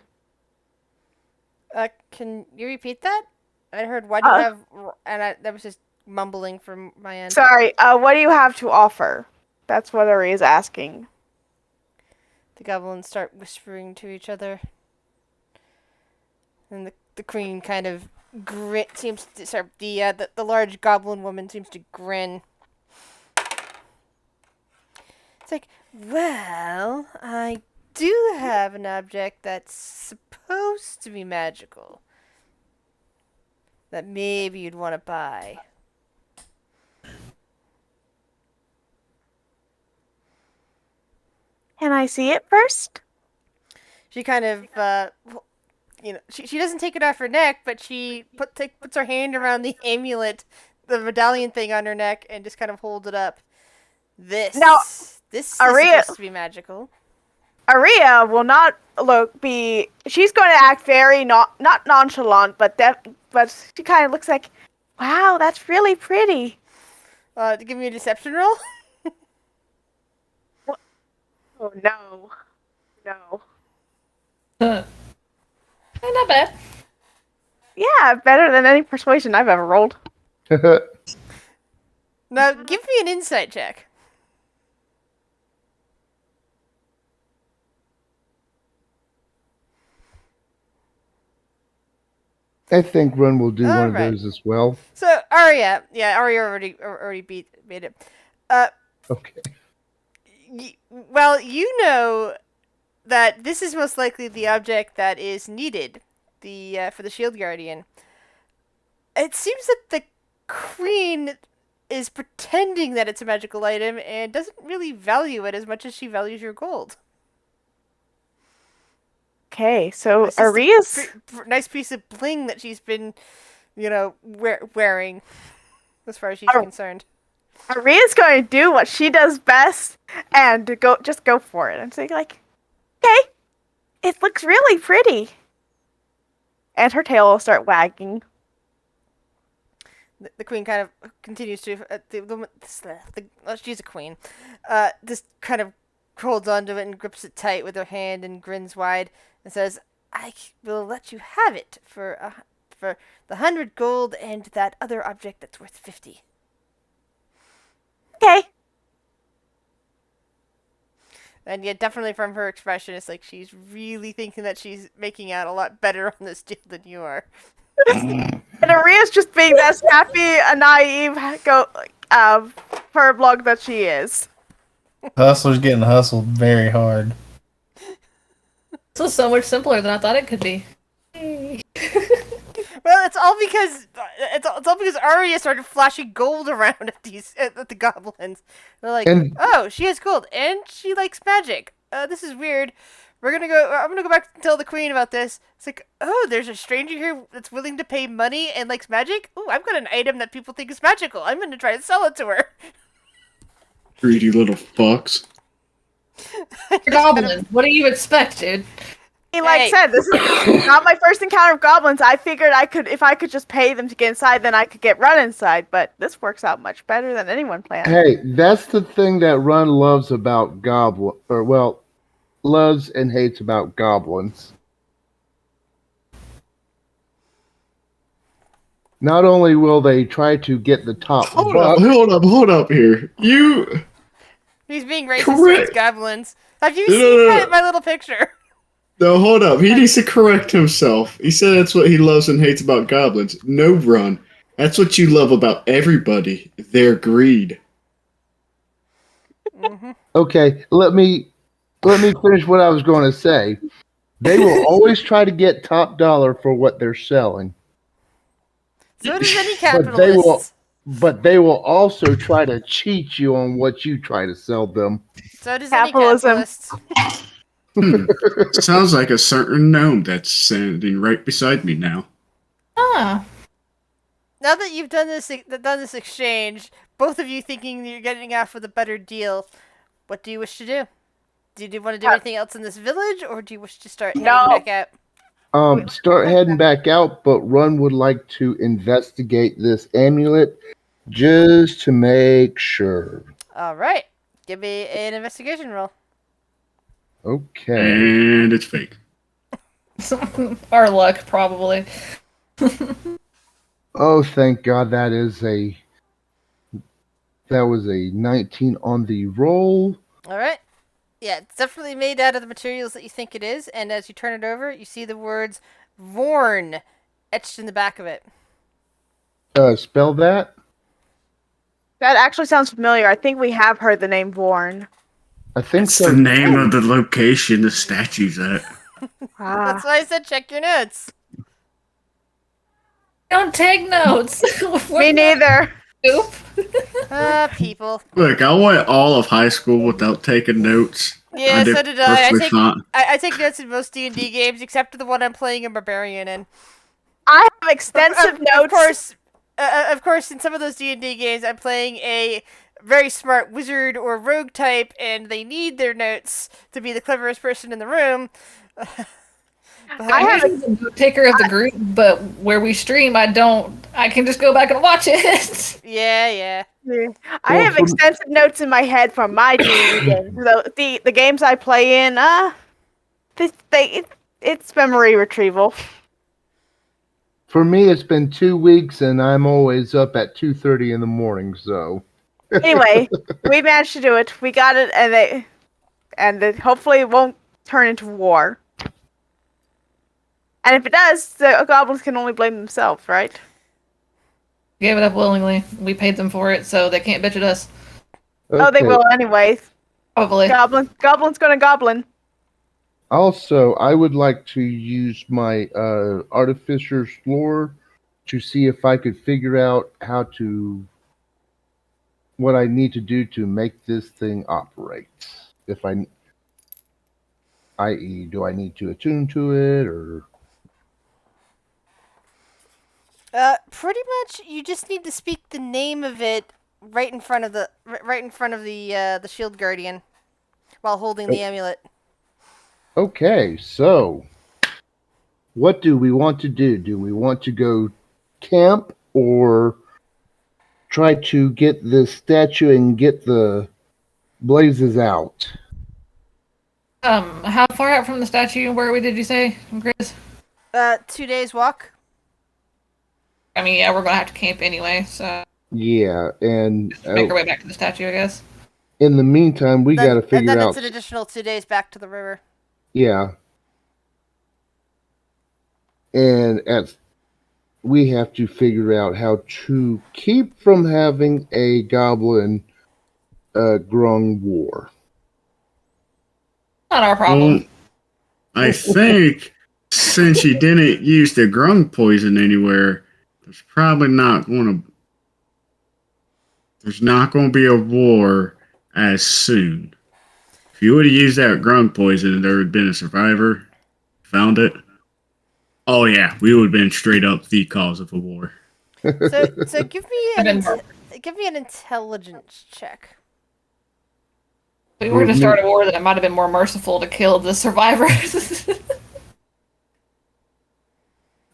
Speaker 3: Can you repeat that? I heard why do you
Speaker 1: Uh,
Speaker 3: have, that was just mumbling from my end.
Speaker 1: Sorry, what do you have to offer? That's what Aria is asking.
Speaker 3: The goblins start whispering to each other, and the queen kind of seems to start the large goblin woman seems to grin. It's like, well, I do have an object that's supposed to be magical that maybe you'd want to buy.
Speaker 1: Can I see it first?
Speaker 3: She kind of, she doesn't take it off her neck, but she puts her hand around the amulet, the medallion thing on her neck, and just kind of holds it up. This is
Speaker 1: Aria-
Speaker 3: supposed to be magical.
Speaker 1: Aria will not be. She's going to act very not nonchalant, but she kind of looks like, wow, that's really pretty.
Speaker 3: To give me a deception roll.
Speaker 1: Oh no, no.
Speaker 2: Not bad.
Speaker 1: Yeah, better than any persuasion I've ever rolled.
Speaker 3: Now, give me an insight check.
Speaker 5: I think Run will do one of
Speaker 3: Alright.
Speaker 5: those as well.
Speaker 3: So Arya already made it.
Speaker 5: Okay.
Speaker 3: Well, you know that this is most likely the object that is needed, for the Shield Guardian. It seems that the Queen is pretending that it's a magical item and doesn't really value it as much as she values your gold.
Speaker 1: Okay, so
Speaker 3: It's just a
Speaker 1: Aria's
Speaker 3: nice piece of bling that she's been, wearing, as far as she's
Speaker 1: Oh.
Speaker 3: concerned.
Speaker 1: Aria's going to do what she does best and just go for it and say like, okay, it looks really pretty. And her tail will start wagging.
Speaker 3: The queen kind of continues to she's a queen. Just kind of holds onto it and grips it tight with her hand and grins wide and says, "I will let you have it for the 100 gold and that other object that's worth 50."
Speaker 1: Okay.
Speaker 3: And yet, definitely from her expression, it's like she's really thinking that she's making out a lot better on this deal than you are.
Speaker 1: And Aria's just being that snappy, naive, furblog that she is.
Speaker 6: Hustler's getting hustled very hard.
Speaker 2: This was so much simpler than I thought it could be.
Speaker 3: Well, it's all because Arya started flashing gold around at the goblins. They're like, "Oh, she has gold and she likes magic. This is weird. I'm gonna go back and tell the queen about this." It's like, "Oh, there's a stranger here that's willing to pay money and likes magic. Oh, I've got an item that people think is magical. I'm gonna try to sell it to her."
Speaker 4: Greedy little fucks.
Speaker 2: Goblin. What do you expect, dude?
Speaker 1: Like I said, this is not my first encounter of goblins. I figured if I could just pay them to get inside, then I could get Run inside. But this works out much better than anyone planned.
Speaker 5: Hey, that's the thing that Run loves about loves and hates about goblins. Not only will they try to get the top
Speaker 4: Hold up here.
Speaker 3: He's being racist towards goblins. Have you seen my little picture?
Speaker 4: No, hold up. He needs to correct himself. He said that's what he loves and hates about goblins. No, Run. That's what you love about everybody. Their greed.
Speaker 3: Mm-hmm.
Speaker 5: Okay, let me finish what I was going to say. They will always try to get top dollar for what they're selling.
Speaker 3: So does any capitalist.
Speaker 5: But they will also try to cheat you on what you try to sell them.
Speaker 3: So does
Speaker 1: Capitalism.
Speaker 3: any capitalist.
Speaker 4: Sounds like a certain gnome that's standing right beside me now.
Speaker 2: Ah.
Speaker 3: Now that you've done this exchange, both of you thinking you're getting off with a better deal, what do you wish to do? Do you want to do anything else in this village, or do you wish to start heading back out?
Speaker 5: Start heading back out, but Run would like to investigate this amulet Just to make sure.
Speaker 3: All right. Give me an investigation roll.
Speaker 5: Okay.
Speaker 4: And it's fake.
Speaker 2: Our luck, probably.
Speaker 5: Oh, thank God that was a 19 on the roll.
Speaker 3: All right. Yeah, it's definitely made out of the materials that you think it is, and as you turn it over, you see the words "Vorn" etched in the back of it.
Speaker 5: Spell that.
Speaker 1: That actually sounds familiar. I think we have heard the name Vorn.
Speaker 5: I think
Speaker 4: That's
Speaker 5: so.
Speaker 4: the name of the location the statue's at.
Speaker 3: That's why I said check your notes.
Speaker 2: Don't take notes.
Speaker 1: Me neither.
Speaker 2: Nope.
Speaker 3: People.
Speaker 4: Look, I went all of high school without taking notes.
Speaker 3: Yeah, so did I.
Speaker 4: perfectly fine.
Speaker 3: I take notes in most D&D games, except the one I'm playing a barbarian in.
Speaker 1: I have extensive notes.
Speaker 3: Of course, in some of those D&D games, I'm playing a very smart wizard or rogue type, and they need their notes to be the cleverest person in the room.
Speaker 1: I have
Speaker 2: I'm the note taker of the group, but where we stream, I don't. I can just go back and watch it.
Speaker 3: Yeah.
Speaker 1: I have extensive notes in my head from my D&D games. The games I play in, it's memory retrieval.
Speaker 5: For me, it's been 2 weeks, and I'm always up at 2:30 in the morning. So
Speaker 1: Anyway, we managed to do it. We got it, and hopefully it won't turn into war. And if it does, the goblins can only blame themselves, right?
Speaker 2: Gave it up willingly. We paid them for it, so they can't bitch at us.
Speaker 1: Oh, they
Speaker 5: okay.
Speaker 1: will anyway.
Speaker 2: Probably.
Speaker 1: Goblin's gonna goblin.
Speaker 5: Also, I would like to use my artificer's lore to see if I could figure out what I need to do to make this thing operate. I.e., do I need to attune to it, or
Speaker 3: Pretty much, you just need to speak the name of it right in front of the shield guardian, while holding the amulet.
Speaker 5: okay? So, what do we want to do? Do we want to go camp or try to get the statue and get the blazes out?
Speaker 2: How far out from the statue were we, did you say, Chris?
Speaker 3: 2 days walk.
Speaker 2: I mean, yeah, we're gonna have to camp anyway, so
Speaker 5: Yeah, and
Speaker 2: make our way back to the statue, I guess.
Speaker 5: in the meantime, we got to figure
Speaker 3: and then
Speaker 5: out.
Speaker 3: it's an additional 2 days back to the river.
Speaker 5: Yeah, and we have to figure out how to keep from having a goblin grung war.
Speaker 2: Not our problem.
Speaker 4: I think since you didn't use the grung poison anywhere, there's not going to be a war as soon. If you would have used that grung poison and there would have been a survivor, found it, oh yeah, we would have been straight up the cause of a war.
Speaker 3: So give me an intelligence check.
Speaker 2: If we were to start a war, then it might have been more merciful to kill the survivors.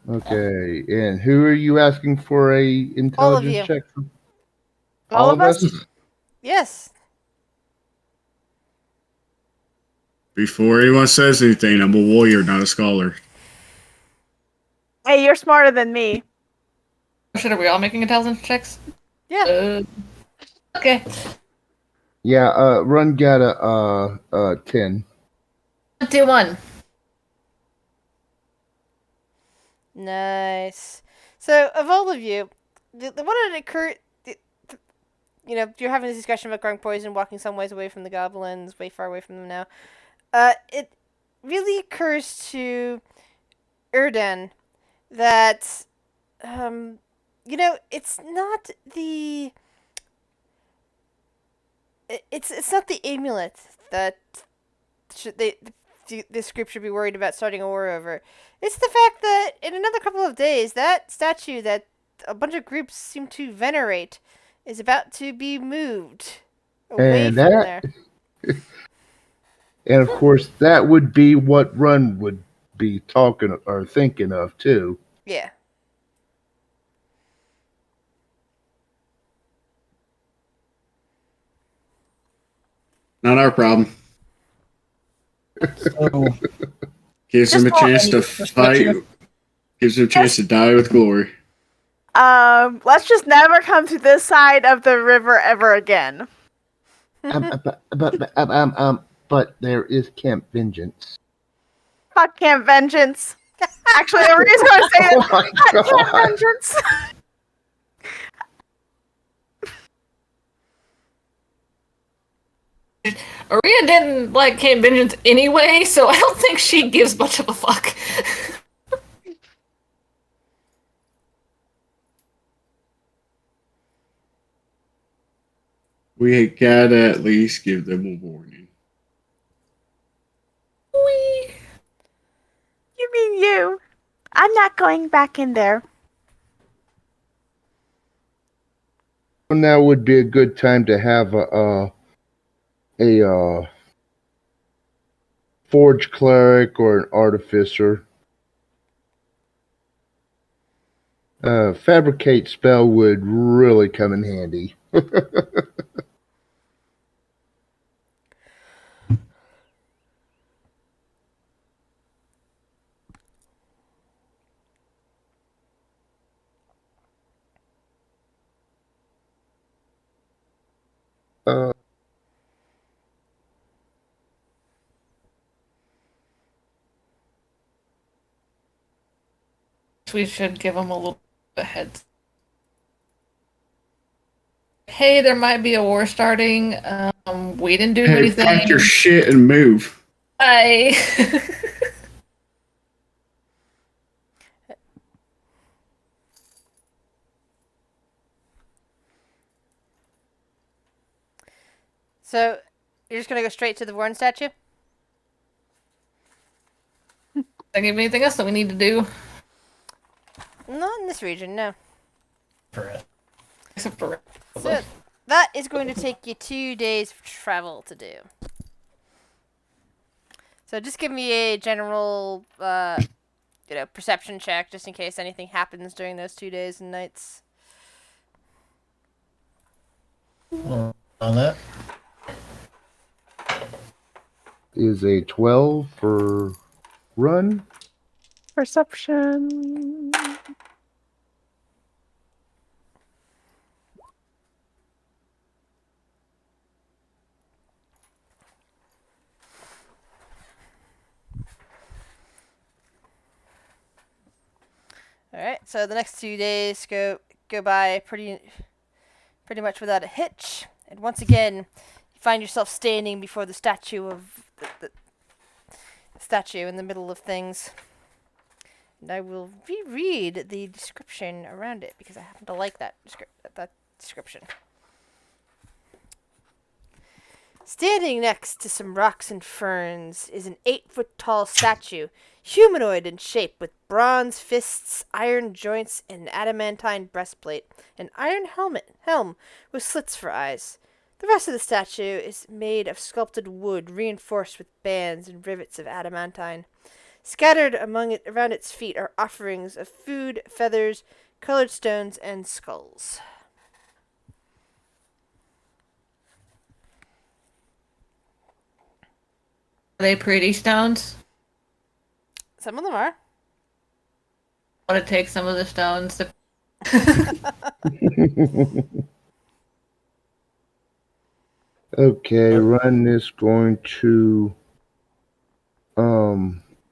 Speaker 5: Okay, and who are you asking for a intelligence check from?
Speaker 1: All of us?
Speaker 3: Yes.
Speaker 4: Before anyone says anything, I'm a warrior, not a scholar.
Speaker 1: Hey, you're smarter than me.
Speaker 2: Are we all making intelligence checks?
Speaker 3: Yeah.
Speaker 2: Okay.
Speaker 5: Yeah, Run got a 10.
Speaker 2: 2-1.
Speaker 3: Nice. So, of all of you, the one that occurred, you're having this discussion about growing poison, walking some ways away from the goblins, way far away from them now. It really occurs to Erden that, it's not the. It's not the amulet that this group should be worried about starting a war over. It's the fact that in another couple of days, that statue that a bunch of groups seem to venerate is about to be moved away
Speaker 5: And
Speaker 3: from there.
Speaker 5: And of course, that would be what Run would be talking or thinking of too.
Speaker 3: Yeah.
Speaker 4: Not our problem.
Speaker 6: So,
Speaker 4: Gives him a
Speaker 1: Just roll
Speaker 4: chance to fight. Gives him a chance to die with glory.
Speaker 1: Let's just never come to this side of the river ever again.
Speaker 5: But there is Camp Vengeance.
Speaker 1: Fuck Camp Vengeance. Actually, everybody's gonna say
Speaker 5: Oh
Speaker 1: that.
Speaker 5: my
Speaker 1: Fuck Camp
Speaker 5: god!
Speaker 1: Vengeance.
Speaker 2: Aria didn't like Camp Vengeance anyway, so I don't think she gives much of a fuck.
Speaker 4: We gotta at least give them a warning.
Speaker 2: Whee!
Speaker 1: You mean you? I'm not going back in there.
Speaker 5: Well, now would be a good time to have a forge cleric or an artificer. Fabricate spell would really come in handy. Uh,
Speaker 2: We should give them a little bit of heads. Hey, there might be a war starting. We didn't do
Speaker 4: Hey,
Speaker 2: anything.
Speaker 4: pack your shit and move.
Speaker 2: Bye.
Speaker 3: So, you're just gonna go straight to the Warren statue?
Speaker 2: Think of anything else that we need to do?
Speaker 3: Not in this region, no.
Speaker 2: Except for
Speaker 3: So, that is going to take you 2 days of travel to do. So just give me a general, perception check, just in case anything happens during those 2 days and nights.
Speaker 6: on that.
Speaker 5: is a 12 for run.
Speaker 1: Perception.
Speaker 3: Alright, so the next 2 days go by pretty much without a hitch. And once again, you find yourself standing before the statue of the statue in the middle of things. And I will reread the description around it because I happen to like that description. Standing next to some rocks and ferns is an 8-foot-tall statue, humanoid in shape with bronze fists, iron joints, and an adamantine breastplate, an iron helm with slits for eyes. The rest of the statue is made of sculpted wood reinforced with bands and rivets of adamantine. Scattered around its feet are offerings of food, feathers, colored stones, and skulls.
Speaker 2: Are they pretty stones?
Speaker 3: Some of them are.
Speaker 2: I want to take some of the stones to
Speaker 5: Okay, Run is going to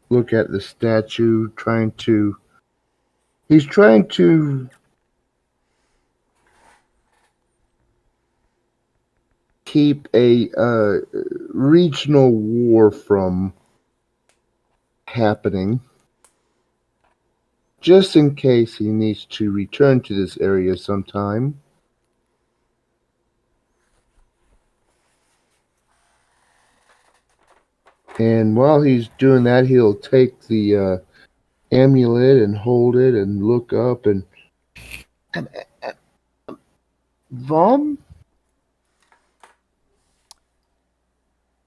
Speaker 5: look at the statue, he's trying to keep a regional war from happening, just in case he needs to return to this area sometime. And while he's doing that, he'll take the amulet and hold it and look up and Vom?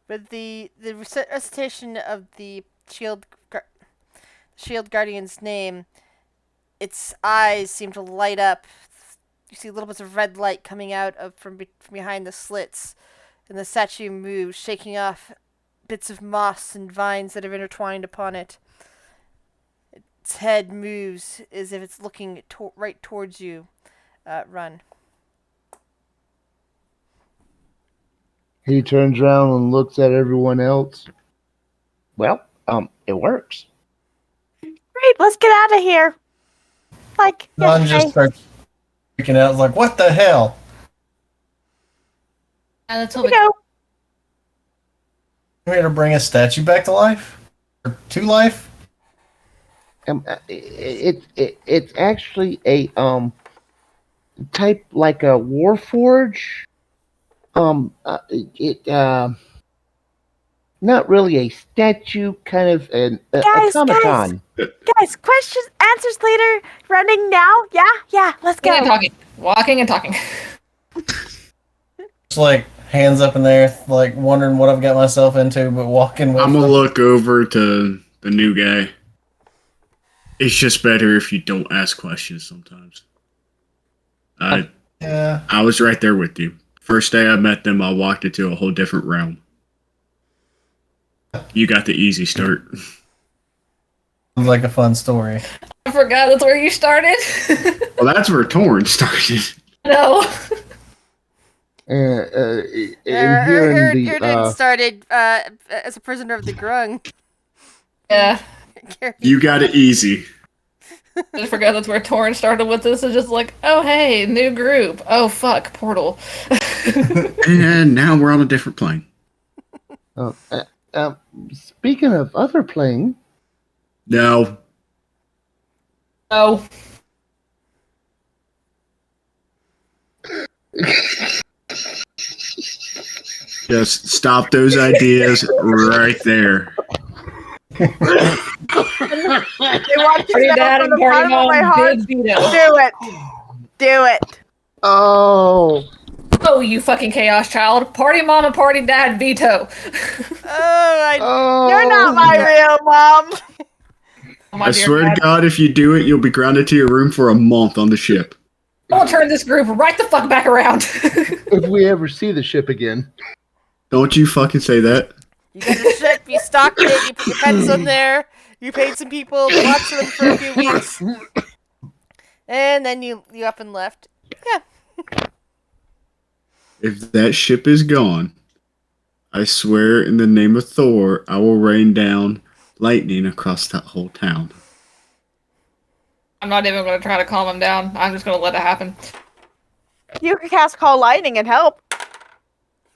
Speaker 3: With the recitation of the shield guardian's name, its eyes seem to light up. You see little bits of red light coming out from behind the slits, and the statue moves, shaking off bits of moss and vines that have intertwined upon it. Its head moves as if it's looking right towards you. Run.
Speaker 5: He turns around and looks at everyone else. Well, it works.
Speaker 1: Great, let's get out of here. Like,
Speaker 6: Ron
Speaker 1: yesterday.
Speaker 6: just starts freaking out. Like, what the hell?
Speaker 2: And that's
Speaker 1: You know,
Speaker 6: You here to bring a statue back to life? Or to life?
Speaker 5: It's actually a type like a warforge. Not really a statue, kind of an
Speaker 1: Guys,
Speaker 5: automaton.
Speaker 1: guys, questions, answers later. Running now? Yeah, let's
Speaker 2: Walking and
Speaker 1: go.
Speaker 2: talking. Walking and talking.
Speaker 6: Just like hands up in there, like wondering what I've got myself into, but walking with
Speaker 4: I'm gonna
Speaker 6: them.
Speaker 4: look over to the new guy. It's just better if you don't ask questions sometimes.
Speaker 6: Yeah.
Speaker 4: I was right there with you. First day I met them, I walked into a whole different realm. You got the easy start.
Speaker 6: Sounds like a fun story.
Speaker 2: I forgot that's where you started.
Speaker 4: Well, that's where Torn started.
Speaker 2: No.
Speaker 5: And here in the
Speaker 3: Erden started as a prisoner of the Grung.
Speaker 2: Yeah.
Speaker 4: You got it easy.
Speaker 2: I forgot that's where Torn started with this. It's just like, oh hey, new group. Oh fuck, portal.
Speaker 4: And now we're on a different plane.
Speaker 5: Speaking of other playing,
Speaker 4: No.
Speaker 2: Oh.
Speaker 4: Just stop those ideas right there.
Speaker 1: They want to
Speaker 2: Party
Speaker 1: know
Speaker 2: dad
Speaker 1: from
Speaker 2: and
Speaker 1: the
Speaker 2: party
Speaker 1: bottom of my
Speaker 2: mom
Speaker 1: heart.
Speaker 2: did veto.
Speaker 1: Do it.
Speaker 5: oh,
Speaker 2: Oh, you fucking chaos child. Party mom and party dad veto.
Speaker 1: You're not my real mom.
Speaker 2: Oh, my
Speaker 4: I
Speaker 2: dear
Speaker 4: swear
Speaker 2: God.
Speaker 4: to God, if you do it, you'll be grounded to your room for a month on the ship.
Speaker 2: I will turn this group right the fuck back around.
Speaker 5: if we ever see the ship again.
Speaker 4: Don't you fucking say that.
Speaker 3: You got a ship, you stocked it, you put your pets on there, you paid some people to watch them for a few weeks, and then you up and left. Yeah.
Speaker 4: If that ship is gone, I swear in the name of Thor, I will rain down lightning across that whole town.
Speaker 2: I'm not even going to try to calm him down. I'm just going to let it happen.
Speaker 1: You can cast Call Lightning and help.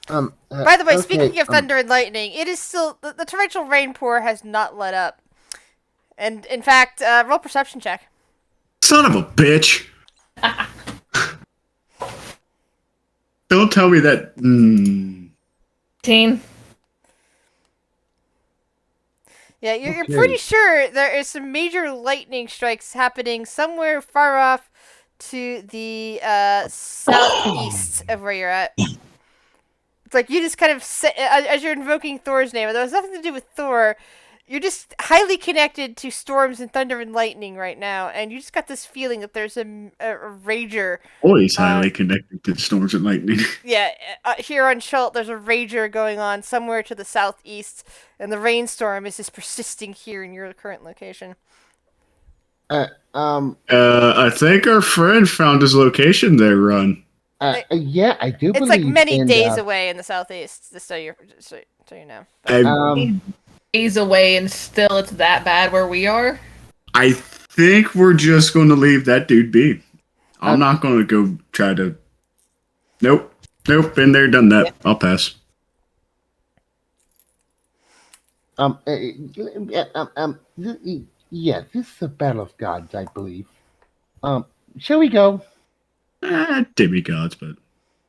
Speaker 3: By the way,
Speaker 5: okay,
Speaker 3: speaking of thunder and lightning, it is still the torrential rainpour has not let up, and in fact, roll perception check.
Speaker 4: Son of a bitch! Don't tell me that.
Speaker 2: 18.
Speaker 3: Yeah, you're
Speaker 5: Okay.
Speaker 3: pretty sure there is some major lightning strikes happening somewhere far off to the southeast of where you're at. It's like you just kind of, as you're invoking Thor's name, though it has nothing to do with Thor, you're just highly connected to storms and thunder and lightning right now, and you just got this feeling that there's a rager.
Speaker 4: Always highly connected to storms and lightning.
Speaker 3: Yeah, here on Schult, there's a rager going on somewhere to the southeast, and the rainstorm is just persisting here in your current location.
Speaker 4: I think our friend found his location there, Run.
Speaker 5: Yeah, I do
Speaker 3: It's
Speaker 5: believe.
Speaker 3: like many
Speaker 5: and,
Speaker 3: days away in the southeast, just so you know.
Speaker 2: Days away and still it's that bad where we are?
Speaker 4: I think we're just going to leave that dude be. I'm not going to go try to. Nope. Been there, done that. I'll pass.
Speaker 5: Yeah, this is a battle of gods, I believe. Shall we go?
Speaker 4: Demigods, but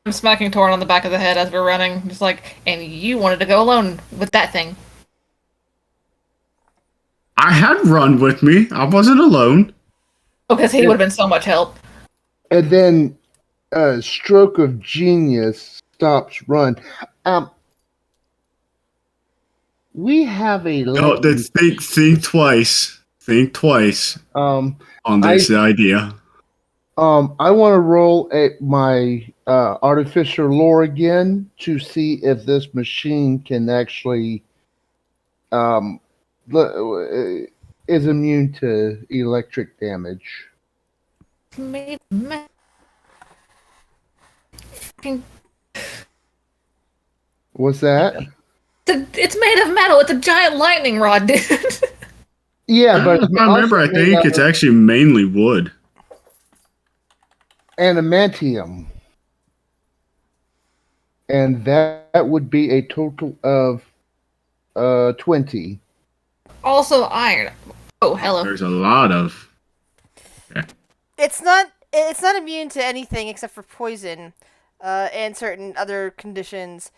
Speaker 2: I'm smacking Torn on the back of the head as we're running. Just like, and you wanted to go alone with that thing.
Speaker 4: I had Run with me. I wasn't alone.
Speaker 2: Because he would have been so much help.
Speaker 5: And then, stroke of genius stops Run. We have a
Speaker 4: No, think twice. Think twice
Speaker 5: um
Speaker 4: on this idea.
Speaker 5: I want to roll my artificial lore again to see if this machine can actually um, is immune to electric damage.
Speaker 2: Made of metal.
Speaker 5: What's that?
Speaker 2: It's made of metal. It's a giant lightning rod, dude.
Speaker 5: Yeah, but
Speaker 4: If I remember, I think it's actually mainly wood.
Speaker 5: adamantium, and that would be a total of 20.
Speaker 2: Also iron. Oh, hello.
Speaker 4: There's a lot of.
Speaker 3: It's not immune to anything except for poison, and certain other conditions.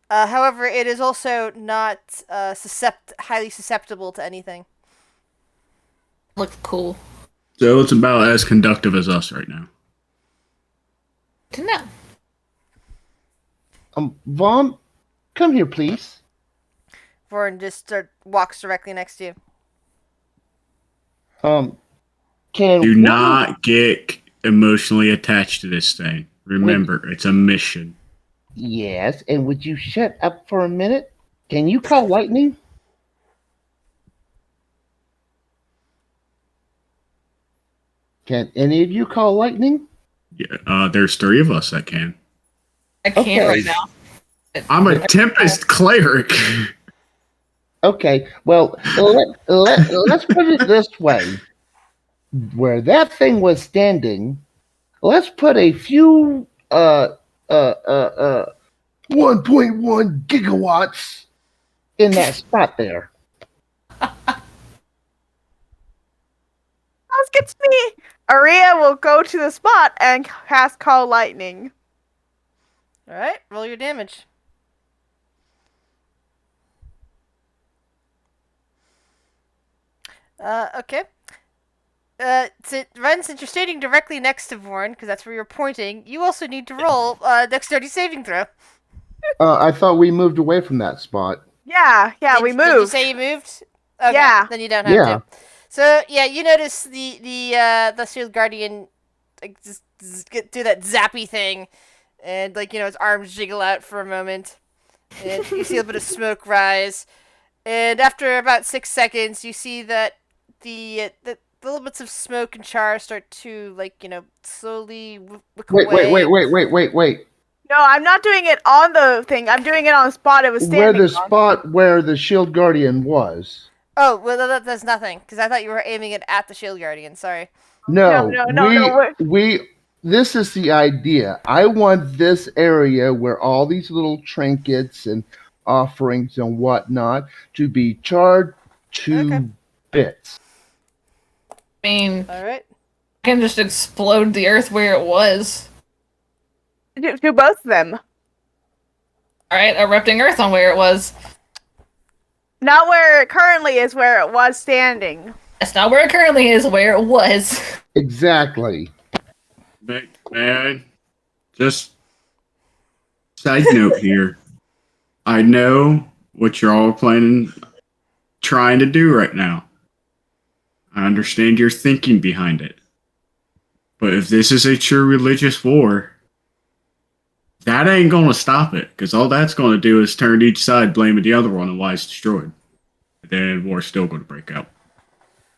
Speaker 3: However, it is also not highly susceptible to anything.
Speaker 2: Looks cool.
Speaker 4: So it's about as conductive as us right now.
Speaker 2: To know.
Speaker 5: Vaughn, come here, please.
Speaker 3: Vorin just walks directly next to you.
Speaker 5: Can
Speaker 4: Do
Speaker 5: one-
Speaker 4: not get emotionally attached to this thing. Remember, it's a mission.
Speaker 5: Yes, and would you shut up for a minute? Can you call lightning? Can any of you call lightning?
Speaker 4: Yeah, there's 3 of us that can.
Speaker 2: I can't
Speaker 5: Okay.
Speaker 2: right now.
Speaker 4: I'm a Tempest cleric.
Speaker 5: Okay, well, let's put it this way. Where that thing was standing, let's put a few 1.1 gigawatts in that spot there.
Speaker 1: Sounds good to me. Aria will go to the spot and cast Call Lightning.
Speaker 3: All right, roll your damage. Okay. Since you're standing directly next to Vorin, because that's where you're pointing, you also need to roll dexterity saving throw.
Speaker 5: I thought we moved away from that spot.
Speaker 1: Yeah, we
Speaker 3: Did you
Speaker 1: moved.
Speaker 3: say you moved? Okay,
Speaker 1: Yeah.
Speaker 3: then you don't have
Speaker 5: Yeah.
Speaker 3: to. So yeah, you notice the shield guardian like just do that zappy thing, and his arms jiggle out for a moment, and you see a bit of smoke rise, and after about 6 seconds, you see that the little bits of smoke and char start to slowly wick away.
Speaker 5: Wait.
Speaker 1: No, I'm not doing it on the thing. I'm doing it on the spot it was
Speaker 5: Where
Speaker 1: standing
Speaker 5: the
Speaker 1: on.
Speaker 5: spot where the shield guardian was.
Speaker 3: Oh well, that's nothing because I thought you were aiming it at the shield guardian. Sorry.
Speaker 5: No,
Speaker 1: No.
Speaker 5: we. This is the idea. I want this area where all these little trinkets and offerings and whatnot to be charred to
Speaker 3: Okay.
Speaker 5: bits.
Speaker 2: I mean,
Speaker 3: All right.
Speaker 2: I can just explode the earth where it was.
Speaker 1: Do both of them.
Speaker 2: Alright, erupting earth on where it was.
Speaker 1: Not where it currently is, where it was standing.
Speaker 2: That's not where it currently is, where it was.
Speaker 5: Exactly.
Speaker 4: Man, just side note here. I know what you're all trying to do right now. I understand your thinking behind it. But if this is a true religious war, that ain't gonna stop it, because all that's gonna do is turn each side blaming the other one and why it's destroyed. And then war's still gonna break out.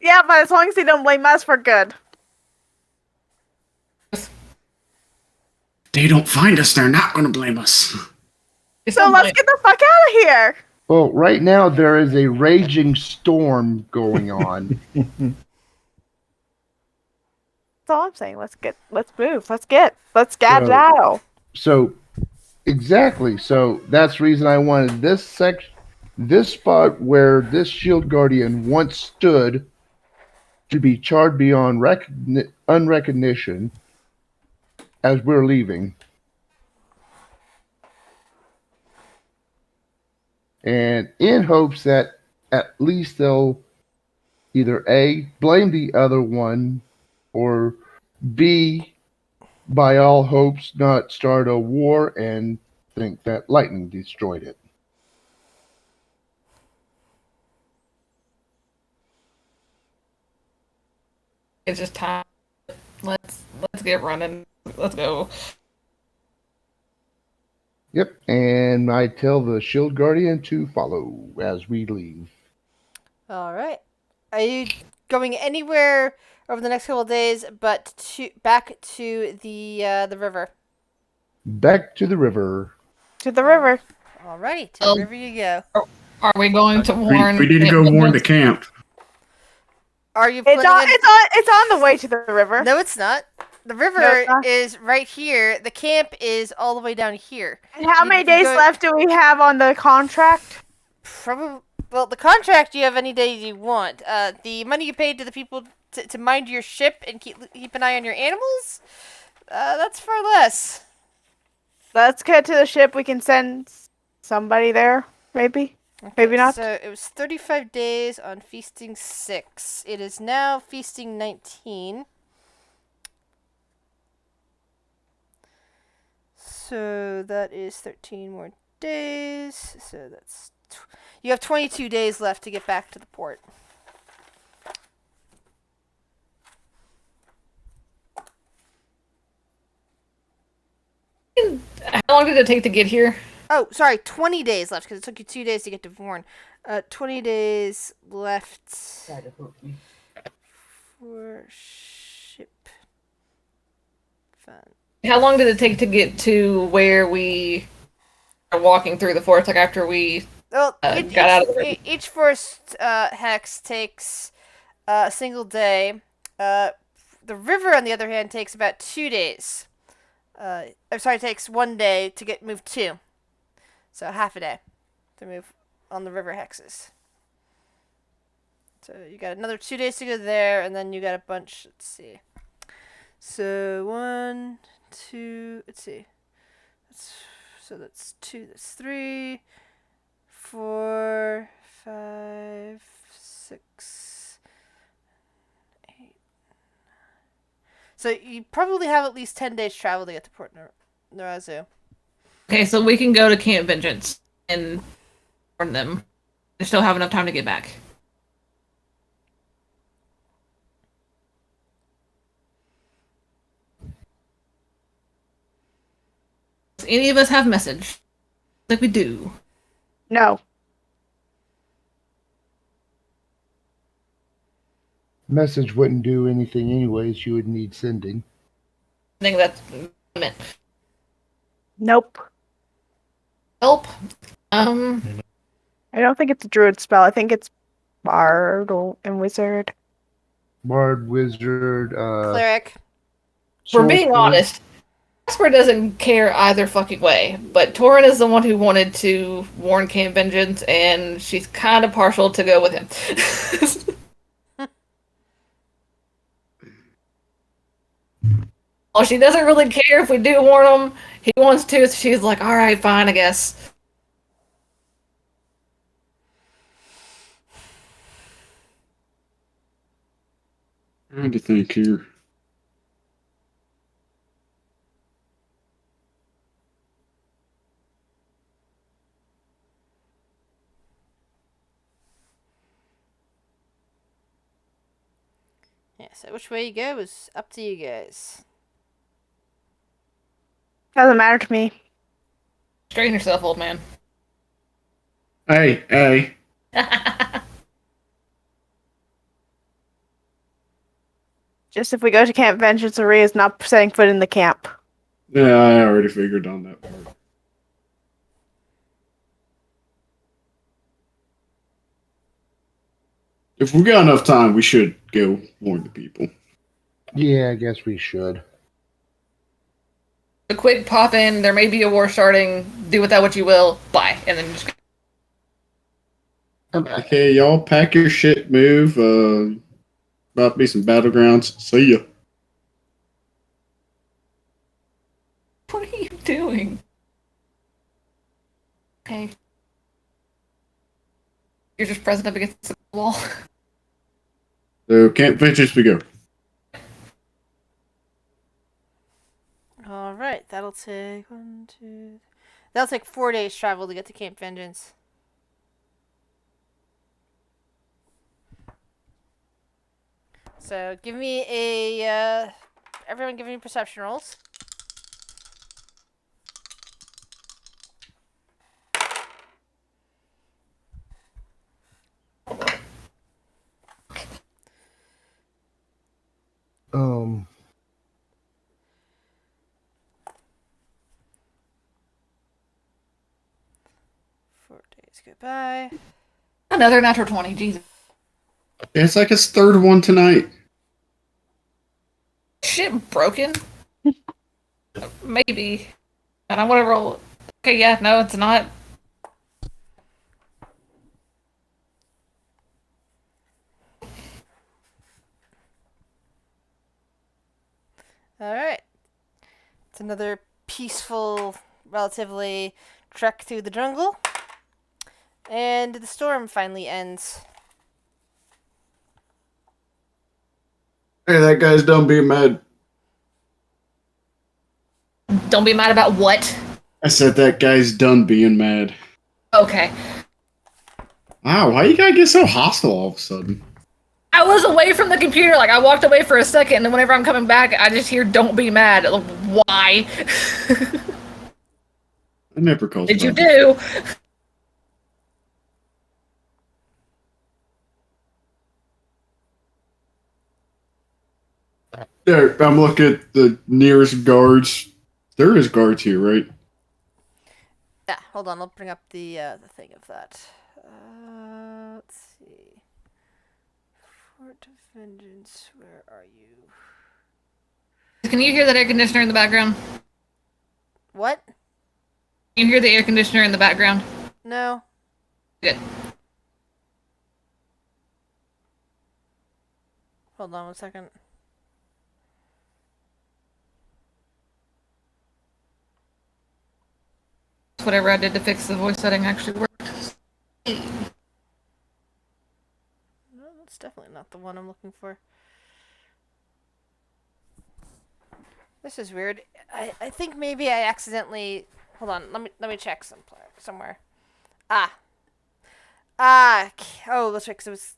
Speaker 1: Yeah, but as long as they don't blame us, we're good.
Speaker 4: If they don't find us, they're not gonna blame us.
Speaker 1: So let's get the fuck out of here.
Speaker 5: Well, right now there is a raging storm going on.
Speaker 1: That's all I'm saying. Let's move. Let's get out.
Speaker 5: So, exactly. So that's the reason I wanted this spot where this shield guardian once stood to be charred beyond unrecognition as we're leaving. And in hopes that at least they'll either A, blame the other one, or B, by all hopes, not start a war and think that lightning destroyed it.
Speaker 2: It's just time. let's get running. Let's go.
Speaker 5: Yep, and I tell the shield guardian to follow as we leave.
Speaker 3: All right. Are you going anywhere over the next couple of days, but back to the river?
Speaker 5: Back to the river.
Speaker 1: To the river.
Speaker 3: Alrighty, to the river you go.
Speaker 2: Are we going to warn?
Speaker 4: We need to go warn the camp.
Speaker 3: Are you
Speaker 1: It's
Speaker 3: planning
Speaker 1: on.
Speaker 3: on?
Speaker 1: It's on the way to the river.
Speaker 3: No, it's not. The river
Speaker 1: No, it's not.
Speaker 3: is right here. The camp is all the way down here.
Speaker 1: And how
Speaker 3: You
Speaker 1: many
Speaker 3: can
Speaker 1: days
Speaker 3: go-
Speaker 1: left do we have on the contract?
Speaker 3: Probably. Well, the contract you have any days you want. The money you paid to the people to mind your ship and keep an eye on your animals. That's far less.
Speaker 1: Let's get to the ship. We can send somebody there, maybe. Maybe not.
Speaker 3: So it was 35 days on feasting 6. It is now feasting 19. So that is 13 more days. So that's you have 22 days left to get back to the port.
Speaker 2: How long did it take to get here?
Speaker 3: Oh, sorry, 20 days left because it took you 2 days to get to Vorn. 20 days left for ship fun.
Speaker 2: How long did it take to get to where we are walking through the forest? Like after we
Speaker 3: Well,
Speaker 2: got out of the river.
Speaker 3: each forest hex takes a single day. The river, on the other hand, takes about 2 days. I'm sorry, it takes 1 day to get moved to. So half a day to move on the river hexes. So you got another 2 days to go there, and then you got a bunch. Let's see. So 1, 2. Let's see. That's 2. That's 3, 4, 5, 6, 8. So you probably have at least 10 days travel to get to Port Narazu.
Speaker 2: Okay, so we can go to Camp Vengeance and warn them. And still have enough time to get back. Does any of us have message? Like we do.
Speaker 1: No.
Speaker 5: Message wouldn't do anything anyways. You would need sending.
Speaker 2: I think that's what I meant.
Speaker 1: Nope.
Speaker 2: Help.
Speaker 1: I don't think it's a druid spell. I think it's bard and wizard.
Speaker 5: Bard, wizard,
Speaker 3: Cleric.
Speaker 2: For being
Speaker 5: sorcerer.
Speaker 2: honest, Casper doesn't care either fucking way. But Torin is the one who wanted to warn Camp Vengeance, and she's kind of partial to go with him. Well, she doesn't really care if we do warn him. He wants to, so she's like, all right, fine, I guess.
Speaker 4: Trying to think here.
Speaker 3: Yeah, so which way you go is up to you guys.
Speaker 1: Doesn't matter to me.
Speaker 2: Straighten yourself, old man.
Speaker 4: Hey.
Speaker 1: Just if we go to Camp Vengeance, Aria is not setting foot in the camp.
Speaker 4: Yeah, I already figured on that part. If we got enough time, we should go warn the people.
Speaker 5: Yeah, I guess we should.
Speaker 2: A quick pop in, there may be a war starting, do with that what you will, bye. And then just
Speaker 4: Okay, y'all pack your shit, move. About to be some battlegrounds. See ya.
Speaker 2: what are you doing? Okay. You're just pressing up against the wall.
Speaker 4: So, Camp Vengeance we go.
Speaker 3: Alright, that'll take 1, 2. That'll take 4 days travel to get to Camp Vengeance. So give me a everyone give me perception rolls.
Speaker 5: Um,
Speaker 3: 4 days go by.
Speaker 2: Another natural 20, Jesus.
Speaker 4: It's like his third one tonight.
Speaker 2: Shit broken? Maybe. And I want to roll. Okay, yeah, no, it's not.
Speaker 3: Alright. It's another peaceful, relatively trek through the jungle. And the storm finally ends.
Speaker 4: Hey, that guy's done being mad.
Speaker 2: Don't be mad about what?
Speaker 4: I said that guy's done being mad.
Speaker 2: Okay.
Speaker 4: Wow, why you gotta get so hostile all of a sudden?
Speaker 2: I was away from the computer, like, I walked away for a second, and then whenever I'm coming back, I just hear, don't be mad. Like, why?
Speaker 4: I never called.
Speaker 2: Did you do?
Speaker 4: There, I'm looking at the nearest guards. There is guards here, right?
Speaker 3: Yeah, hold on. I'll bring up the thing of that. Let's see. Fort of Vengeance, where are you?
Speaker 2: Can you hear that air conditioner in the background?
Speaker 3: What?
Speaker 2: Can you hear the air conditioner in the background?
Speaker 3: No.
Speaker 2: Good.
Speaker 3: Hold on 1 second.
Speaker 2: Whatever I did to fix the voice setting actually worked.
Speaker 3: No, that's definitely not the one I'm looking for. This is weird. I think maybe I accidentally. Hold on. Let me check somewhere. Ah. Oh, that's right. 'Cause it was.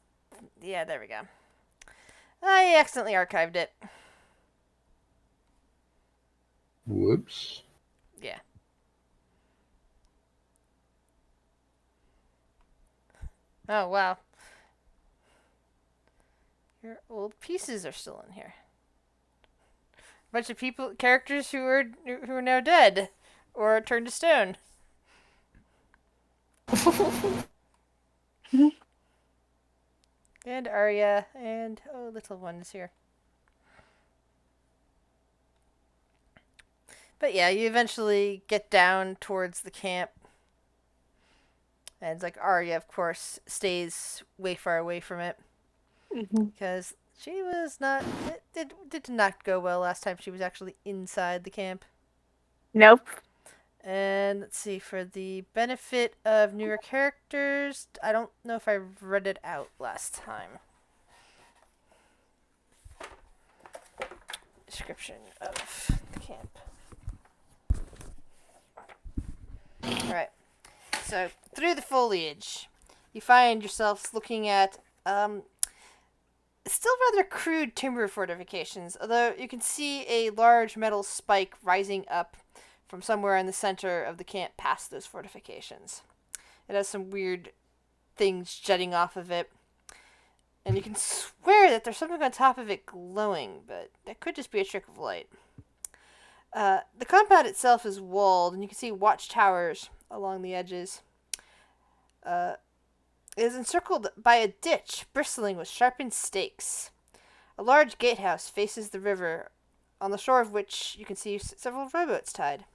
Speaker 3: Yeah, there we go. I accidentally archived it.
Speaker 5: whoops.
Speaker 3: Yeah. Oh wow. Your old pieces are still in here. Bunch of characters who are now dead or turned to stone. And Arya and little one is here. But yeah, you eventually get down towards the camp. And it's like Arya, of course, stays way far away from it. Because she was not. It did not go well last time she was actually inside the camp.
Speaker 1: Nope.
Speaker 3: And let's see, for the benefit of newer characters, I don't know if I read it out last time. Description of the camp. Alright. So, through the foliage, you find yourselves looking at still rather crude timber fortifications, although you can see a large metal spike rising up from somewhere in the center of the camp past those fortifications. It has some weird things jutting off of it, and you can swear that there's something on top of it glowing, but that could just be a trick of light. The compound itself is walled, and you can see watchtowers along the edges. It is encircled by a ditch bristling with sharpened stakes. A large gatehouse faces the river, on the shore of which you can see several rowboats tied.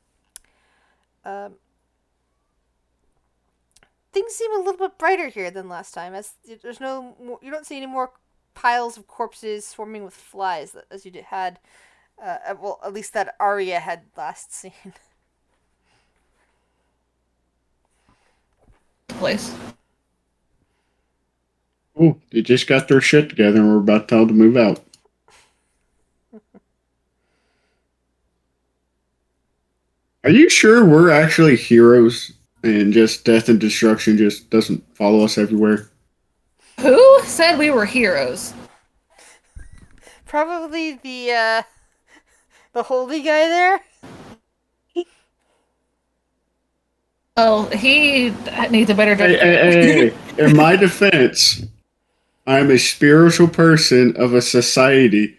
Speaker 3: Things seem a little bit brighter here than last time, as there's you don't see any more piles of corpses swarming with flies as you had. Well, at least that Arya had last seen.
Speaker 2: Place.
Speaker 4: Oh, they just got their shit together and we're about to tell them to move out. Are you sure we're actually heroes and just death and destruction just doesn't follow us everywhere?
Speaker 2: Who said we were heroes?
Speaker 3: Probably the The holy guy there?
Speaker 2: Well, he needs a better
Speaker 4: Hey,
Speaker 2: dress.
Speaker 4: hey. In my defense, I'm a spiritual person of a society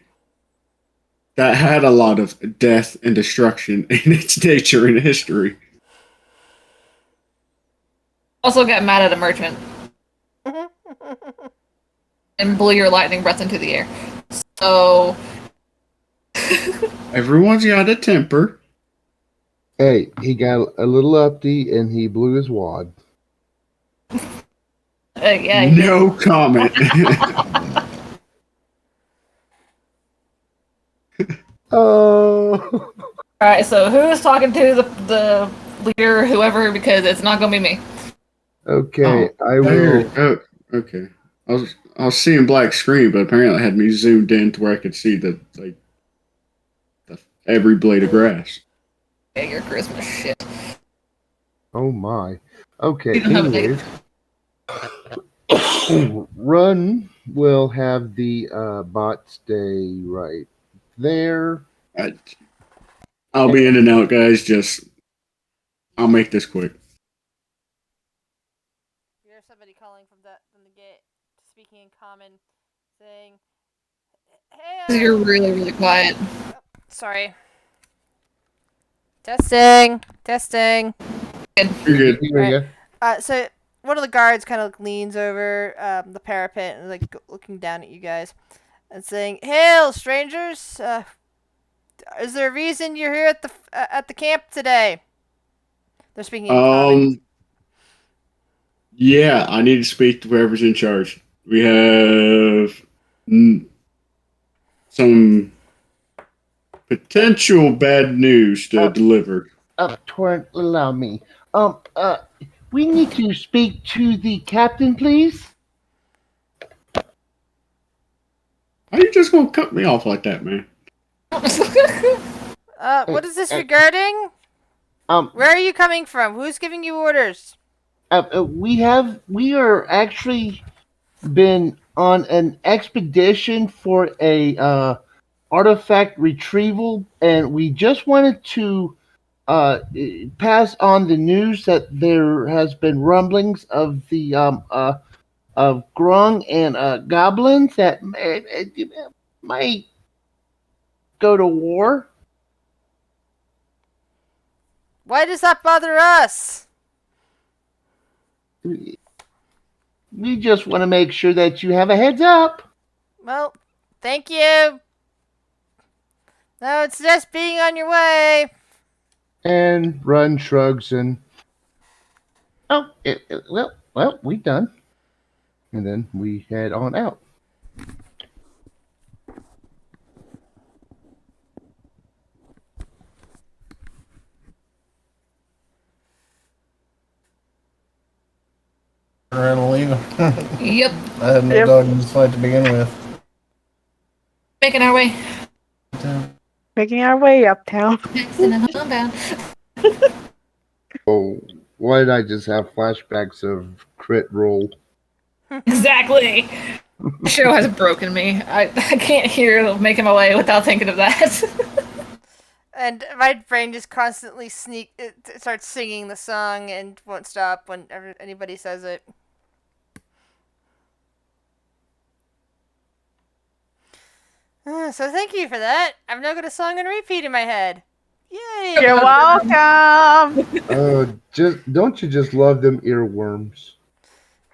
Speaker 4: that had a lot of death and destruction in its nature and history.
Speaker 2: Also got mad at a merchant and blew your lightning breath into the air. So
Speaker 4: Everyone's got a temper.
Speaker 5: Hey, he got a little uppity and he blew his wad.
Speaker 2: yeah.
Speaker 4: No comment.
Speaker 5: Oh.
Speaker 2: All right. So who's talking to the leader, whoever? Because it's not gonna be me.
Speaker 5: Okay,
Speaker 4: Oh,
Speaker 5: I will.
Speaker 4: Oh, okay. I was seeing black screen, but apparently it had me zoomed in to where I could see the every blade of grass.
Speaker 2: Yeah, your Christmas shit.
Speaker 5: Oh my. Okay,
Speaker 2: You don't have a
Speaker 5: anyways. Run will have the bot stay right there.
Speaker 4: I'll be in and out, guys. I'll make this quick.
Speaker 3: You hear somebody calling from the gate, speaking in common, saying, "Hey."
Speaker 2: You're really, really quiet.
Speaker 3: Sorry. Testing.
Speaker 4: You're good.
Speaker 5: Here we go.
Speaker 3: So one of the guards kind of leans over the parapet and looking down at you guys and saying, "Hail, strangers! Is there a reason you're here at the camp today?" They're speaking in common.
Speaker 4: Yeah, I need to speak to whoever's in charge. We have some potential bad news to deliver.
Speaker 5: Torrent, allow me. We need to speak to the captain, please.
Speaker 4: How you just gonna cut me off like that, man?
Speaker 3: What is this regarding? Where are you coming from? Who's giving you orders?
Speaker 5: We are actually been on an expedition for a artifact retrieval, and we just wanted to pass on the news that there has been rumblings of the of grung and goblins that might go to war.
Speaker 3: Why does that bother us?
Speaker 5: We just want to make sure that you have a heads up.
Speaker 3: Well, thank you. No, it's just being on your way.
Speaker 5: And Run shrugs and well, we done. And then we head on out.
Speaker 6: Around and leave.
Speaker 2: Yep.
Speaker 6: I had no
Speaker 1: Yep.
Speaker 6: dog in this fight to begin with.
Speaker 2: Making our way.
Speaker 1: Making our way uptown.
Speaker 2: Homebound.
Speaker 5: Oh, why did I just have flashbacks of crit roll?
Speaker 2: Exactly. The show has broken me. I can't hear making my way without thinking of that.
Speaker 3: And my brain just constantly starts singing the song and won't stop whenever anybody says it. So thank you for that. I've now got a song on repeat in my head. Yay!
Speaker 1: You're welcome.
Speaker 5: Just don't you just love them earworms?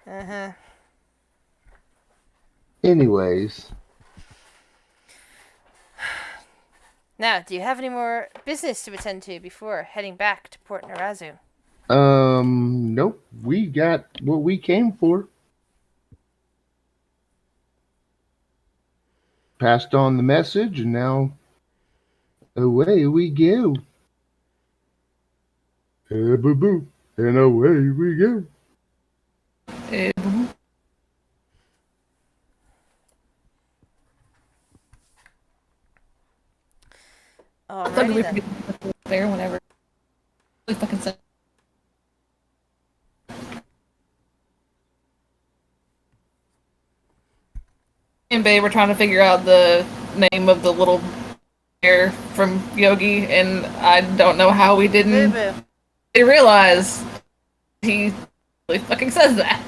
Speaker 3: Uh-huh.
Speaker 5: Anyways,
Speaker 3: Now, do you have any more business to attend to before heading back to Port Narazu?
Speaker 5: nope. We got what we came for. Passed on the message, and now away we go. Hey, boo boo, and away we go.
Speaker 3: Alrighty then.
Speaker 2: There whenever. We fucking said. And Babe, we're trying to figure out the name of the little here from Yogi, and I don't know how we
Speaker 3: Boo
Speaker 2: didn't
Speaker 3: boo.
Speaker 2: realize he really fucking says that.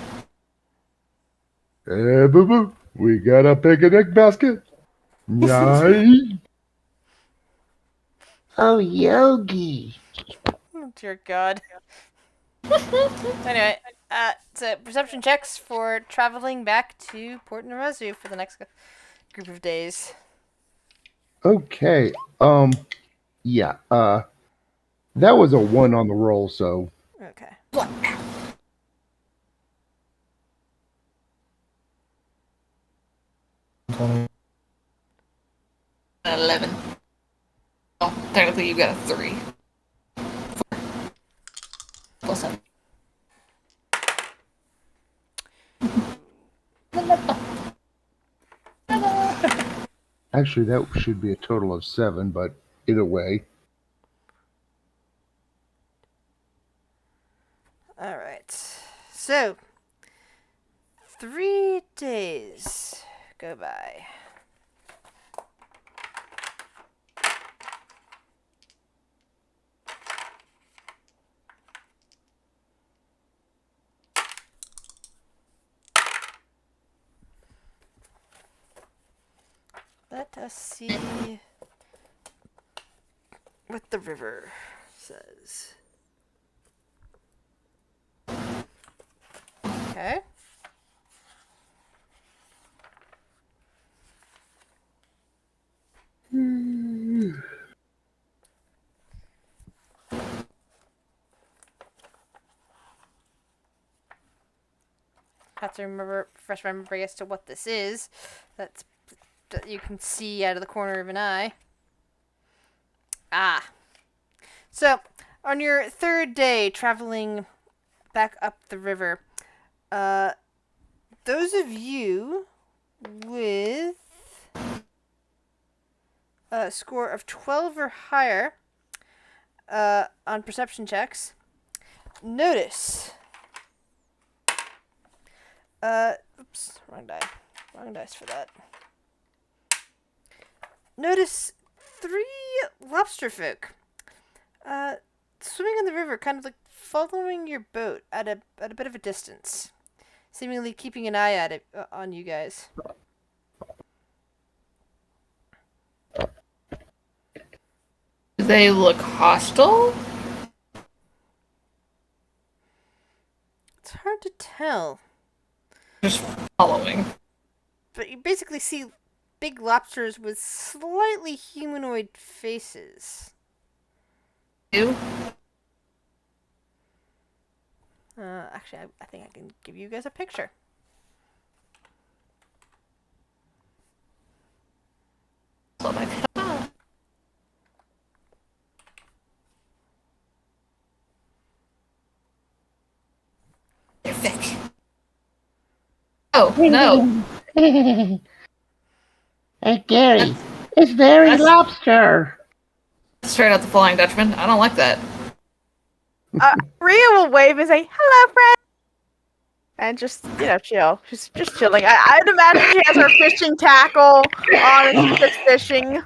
Speaker 5: Hey, boo boo, we got a picnic basket. Yay! Oh, Yogi.
Speaker 3: Oh, dear God. Anyway, so perception checks for traveling back to Port Narazu for the next group of days.
Speaker 5: Okay. Yeah. That was a 1 on the roll, so
Speaker 3: Okay.
Speaker 2: What? 11. Well, technically you got a 3. 4. Plus 7.
Speaker 5: actually that should be a total of 7, but either way.
Speaker 3: All right. So, 3 days go by. Let us see what the river says. Okay. Have to remember, fresh memory as to what this is. That you can see out of the corner of an eye. Ah. So, on your 3rd day traveling back up the river, those of you with a score of 12 or higher on perception checks notice. Oops, wrong die. Wrong dice for that. Notice 3 lobster folk swimming in the river, kind of like following your boat at a bit of a distance, seemingly keeping an eye at it on you guys.
Speaker 2: Do they look hostile?
Speaker 3: It's hard to tell,
Speaker 2: Just following.
Speaker 3: but you basically see big lobsters with slightly humanoid faces.
Speaker 2: You?
Speaker 3: Actually, I think I can give you guys a picture.
Speaker 2: So I'm like, ah. They're thick. Oh, no.
Speaker 5: Hey, Gary, it's very
Speaker 2: That's-
Speaker 5: lobster.
Speaker 2: Straight out the Flying Dutchman. I don't like that.
Speaker 1: Rhea will wave and say, "Hello, friend," and just chill. She's just chilling. I'd imagine she has her fishing tackle on and she's just fishing.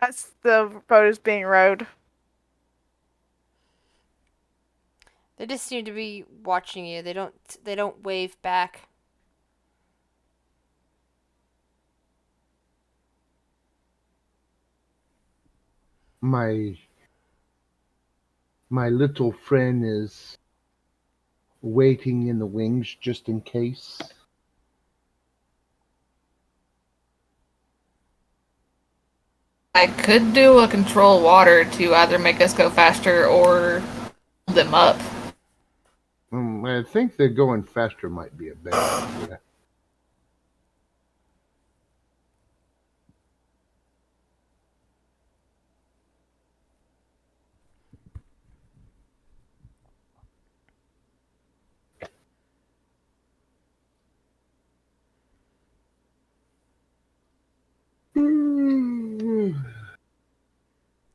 Speaker 1: That's the boat is being rowed.
Speaker 3: They just seem to be watching you. They don't wave back.
Speaker 5: My little friend is waiting in the wings just in case.
Speaker 2: I could do a control water to either make us go faster or hold them up.
Speaker 5: I think that going faster might be a better idea.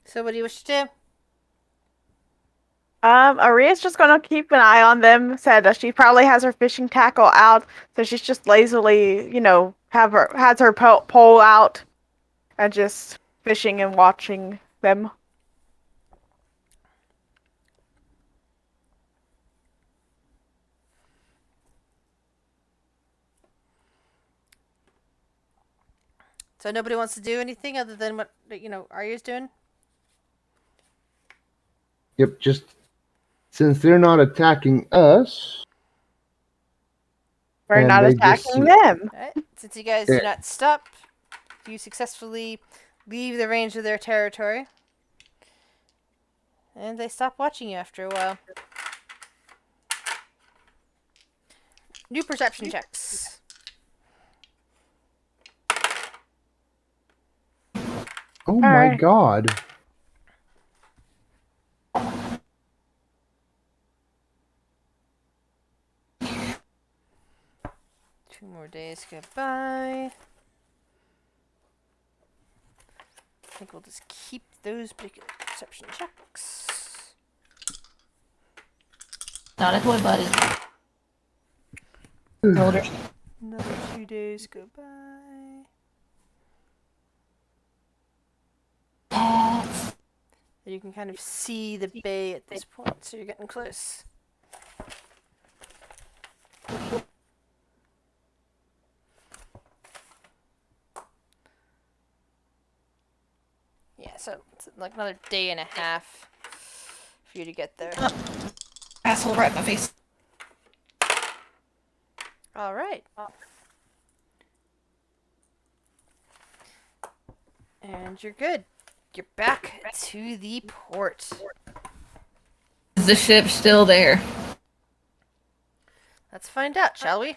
Speaker 3: So what do you wish to do?
Speaker 1: Aria's just gonna keep an eye on them. Said she probably has her fishing tackle out, so she's just lazily, has her pole out, and just fishing and watching them.
Speaker 3: So nobody wants to do anything other than what Arya's doing.
Speaker 5: Yep, just since they're not attacking us,
Speaker 1: We're
Speaker 5: and
Speaker 1: not
Speaker 5: they just
Speaker 1: attacking them.
Speaker 3: All right. Since you guys
Speaker 5: Yeah.
Speaker 3: do not stop, you successfully leave the range of their territory, and they stop watching you after a while. New perception checks.
Speaker 5: oh my
Speaker 1: Alright.
Speaker 5: god.
Speaker 3: Two more days go by. I think we'll just keep those particular perception checks.
Speaker 2: Not a toy, buddy. Older.
Speaker 3: Another 2 days go by. You can kind of see the bay at this point, so you're getting close. Yeah, so it's like another day and a half for you to get there.
Speaker 2: Asshole right in my face.
Speaker 3: All right. And you're good. You're back to the port.
Speaker 2: Is the ship still there?
Speaker 3: Let's find out, shall we?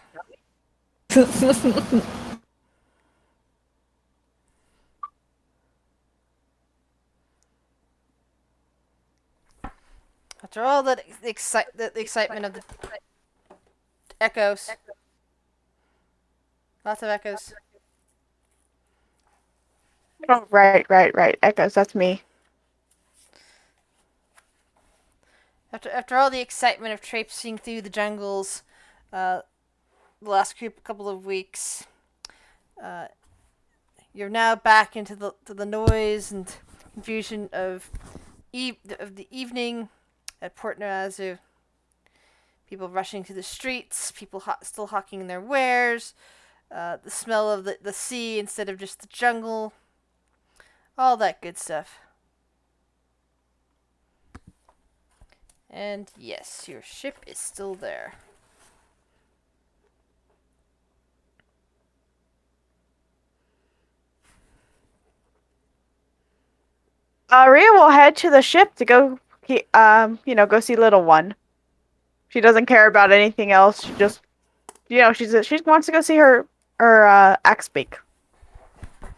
Speaker 3: After all that the excitement of the echoes. Lots of echoes.
Speaker 1: Oh, right. Echoes, that's me.
Speaker 3: After all the excitement of traipsing through the jungles, the last couple of weeks, you're now back into the noise and confusion of the evening at Port Narazu. People rushing to the streets, people still hawking their wares, the smell of the sea instead of just the jungle, all that good stuff. And yes, your ship is still there.
Speaker 1: Rhea will head to the ship to go, go see little one. She doesn't care about anything else. She just, she wants to go see her ex-beak.
Speaker 3: Oh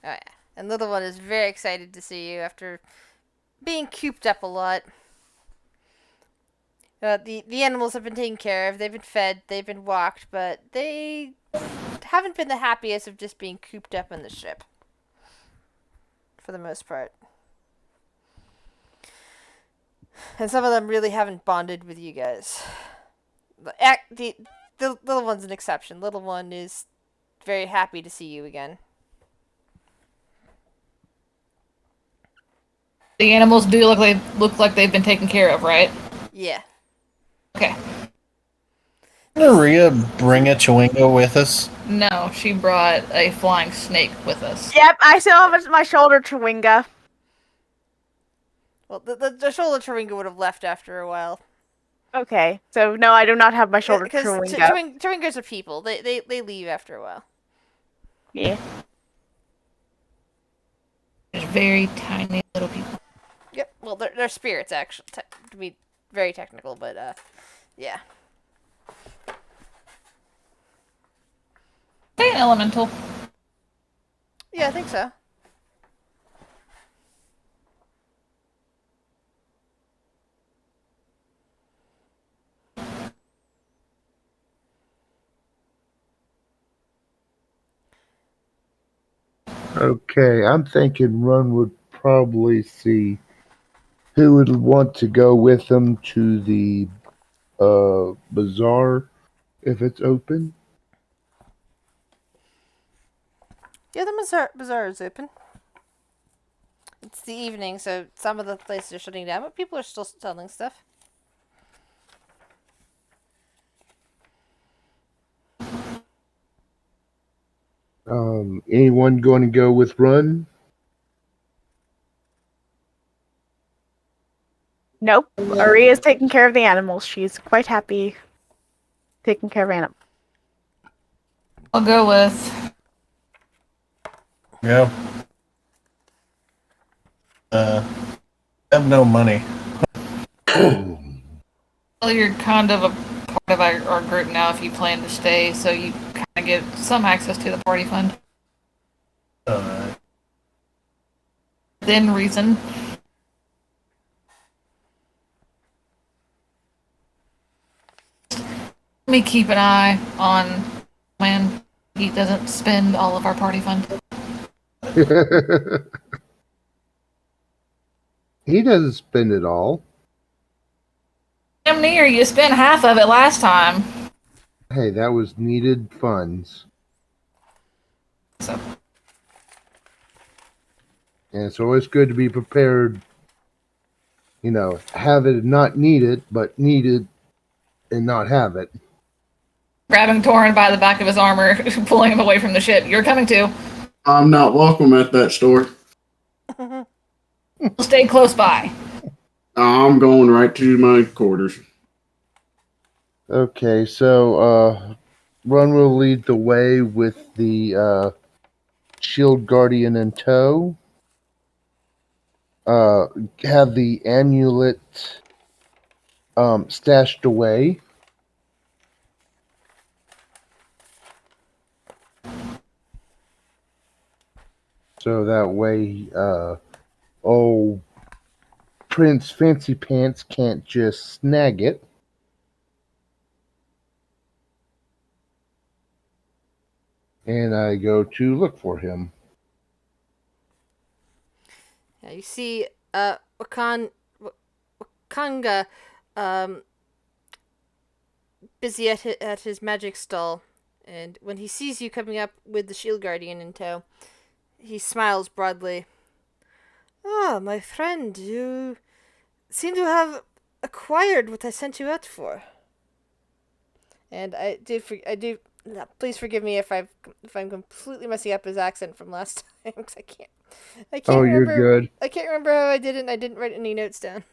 Speaker 3: yeah, and little one is very excited to see you after being cooped up a lot. The animals have been taken care of. They've been fed. They've been walked, but they haven't been the happiest of just being cooped up in the ship. For the most part. And some of them really haven't bonded with you guys. The little one's an exception. Little one is very happy to see you again.
Speaker 2: The animals do look like they've been taken care of, right?
Speaker 3: Yeah.
Speaker 2: Okay.
Speaker 6: Did Maria bring a Chewingo with us?
Speaker 2: No, she brought a flying snake with us.
Speaker 1: Yep, I still have my shoulder Chewinga.
Speaker 3: Well, the shoulder Chewinga would have left after a while.
Speaker 1: Okay, so no, I do not have my shoulder
Speaker 3: Because
Speaker 1: Chewinga.
Speaker 3: Chewingas are people. They leave after a while.
Speaker 1: Yeah.
Speaker 2: They're very tiny little people.
Speaker 3: Yep. Well, they're spirits, actually, to be very technical, but yeah.
Speaker 2: They an elemental.
Speaker 3: Yeah, I think so.
Speaker 5: Okay, I'm thinking Run would probably see who would want to go with them to the bazaar if it's open.
Speaker 3: Yeah, the bazaar is open. It's the evening, so some of the places are shutting down, but people are still selling stuff.
Speaker 5: Anyone going to go with Run?
Speaker 1: Nope. Aria's taking care of the animals. She's quite happy taking care of animals.
Speaker 2: I'll go with.
Speaker 6: Go. Have no money.
Speaker 2: Well, you're kind of a part of our group now if you plan to stay, so you kind of get some access to the party fund. Within reason. Let me keep an eye on when he doesn't spend all of our party fund.
Speaker 5: He doesn't spend it all.
Speaker 2: Damn near, you spent half of it last time.
Speaker 5: Hey, that was needed funds.
Speaker 2: So,
Speaker 5: And it's always good to be prepared. You know, have it and not need it, but need it and not have it.
Speaker 2: grabbing Torin by the back of his armor, pulling him away from the ship. You're coming too.
Speaker 4: I'm not welcome at that store.
Speaker 2: Stay close by.
Speaker 4: I'm going right to my quarters.
Speaker 5: Okay, so Run will lead the way with the Shield Guardian in tow. Have the amulet stashed away. So that way, old Prince Fancy Pants can't just snag it. And I go to look for him.
Speaker 3: Yeah, you see, Wakanga, busy at his magic stall, and when he sees you coming up with the Shield Guardian in tow, he smiles broadly. Ah, my friend, you seem to have acquired what I sent you out for. And please forgive me if I'm completely messing up his accent from last time, because I can't
Speaker 5: Oh,
Speaker 3: remember.
Speaker 5: you're good.
Speaker 3: I can't remember how I did it. And I didn't write any notes down.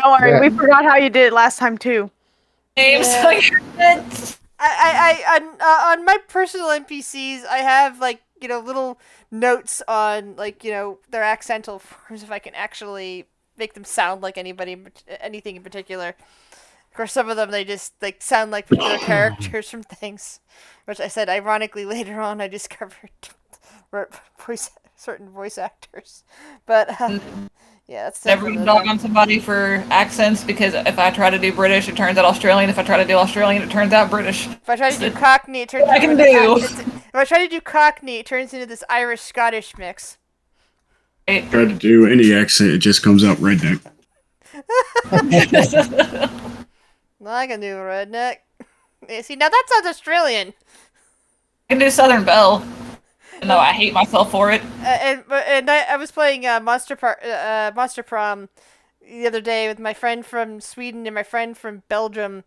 Speaker 1: Don't worry,
Speaker 5: Yeah.
Speaker 1: we forgot how you did it last time too.
Speaker 2: Names.
Speaker 3: Yeah. On my personal NPCs, I have little notes on their accental forms if I can actually make them sound like anything in particular. Of course, some of them they just sound like particular characters from things, which I said ironically later on I discovered were certain voice actors. But yeah, that's
Speaker 2: Never dog on somebody for accents, because if I try to do British, it turns out Australian. If I try to do Australian, it turns out British.
Speaker 3: If I try to do Cockney, it turns
Speaker 2: I can do.
Speaker 3: If I try to do Cockney, it turns into this Irish-Scottish mix.
Speaker 4: Try to do any accent, it just comes out redneck.
Speaker 3: I can do redneck. Yeah, see, now that sounds Australian.
Speaker 2: I can do Southern Belle. No, I hate myself for it.
Speaker 3: I was playing Monster Prom the other day with my friend from Sweden and my friend from Belgium,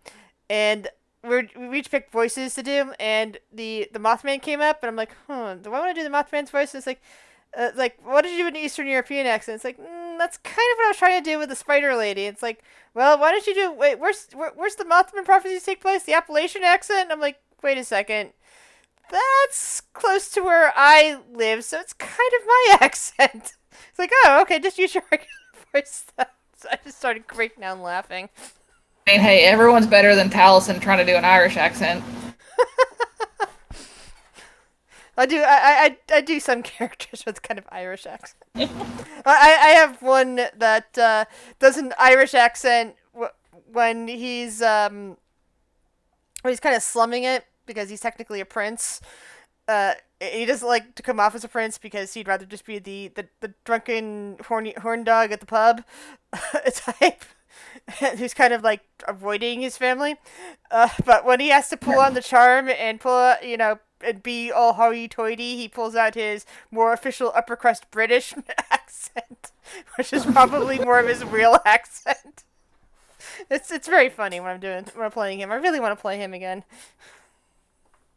Speaker 3: and we each picked voices to do, and the Mothman came up, and I'm like, do I want to do the Mothman's voice? And it's like, what did you do in Eastern European accent? It's like, that's kind of what I was trying to do with the Spider Lady. It's like, well, why don't you do, where's the Mothman prophecies take place? The Appalachian accent? And I'm like, wait a second. That's close to where I live, so it's kind of my accent. It's like, oh, okay, just use your regular voice stuff. So I just started breaking down laughing.
Speaker 2: I mean, hey, everyone's better than Taliesin trying to do an Irish accent.
Speaker 3: I do some characters with kind of Irish accent. I have one that does an Irish accent when he's kind of slumming it, because he's technically a prince. He doesn't like to come off as a prince because he'd rather just be the drunken horn dog at the pub type, who's kind of like avoiding his family. But when he has to pull on the charm and and be all hoity-toity, he pulls out his more official upper crust British accent. which is probably more of his real accent. It's very funny when I'm playing him. I really want to play him again.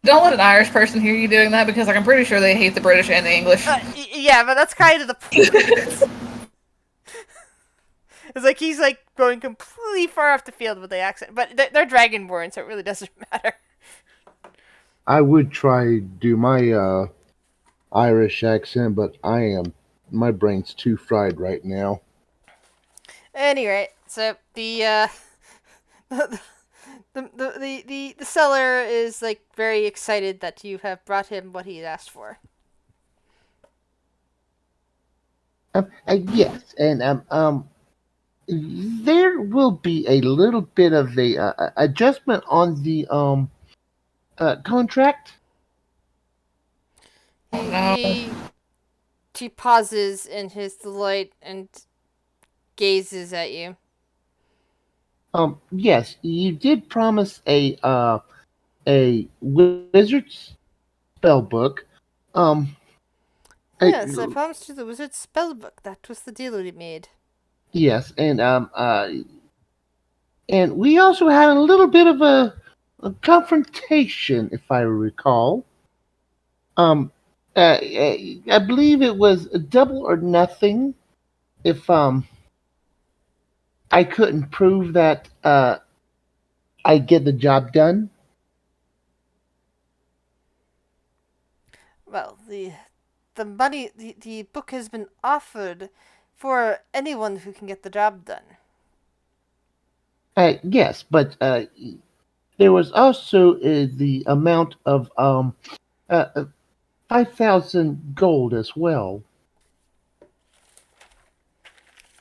Speaker 2: Don't let an Irish person hear you doing that because like, I'm pretty sure they hate the British and the English.
Speaker 3: Yeah, but that's kind of the point. It's like he's like going completely far off the field with the accent, but they're Dragonborn, so it really doesn't matter.
Speaker 5: I would try to do my Irish accent, but my brain's too fried right now.
Speaker 3: Anyway, so the the seller is like very excited that you have brought him what he had asked for.
Speaker 5: Yes, and there will be a little bit of a adjustment on the contract.
Speaker 3: He pauses in his delight and gazes at you.
Speaker 5: Yes, you did promise a wizard's spell book.
Speaker 3: Yes, I promised you the wizard's spell book. That was the deal we made.
Speaker 5: Yes, and we also had a little bit of a confrontation, if I recall. I believe it was double or nothing. If I couldn't prove that I get the job done.
Speaker 3: Well, the money, the book has been offered for anyone who can get the job done.
Speaker 5: Yes, but there was also the amount of 5,000 gold as well.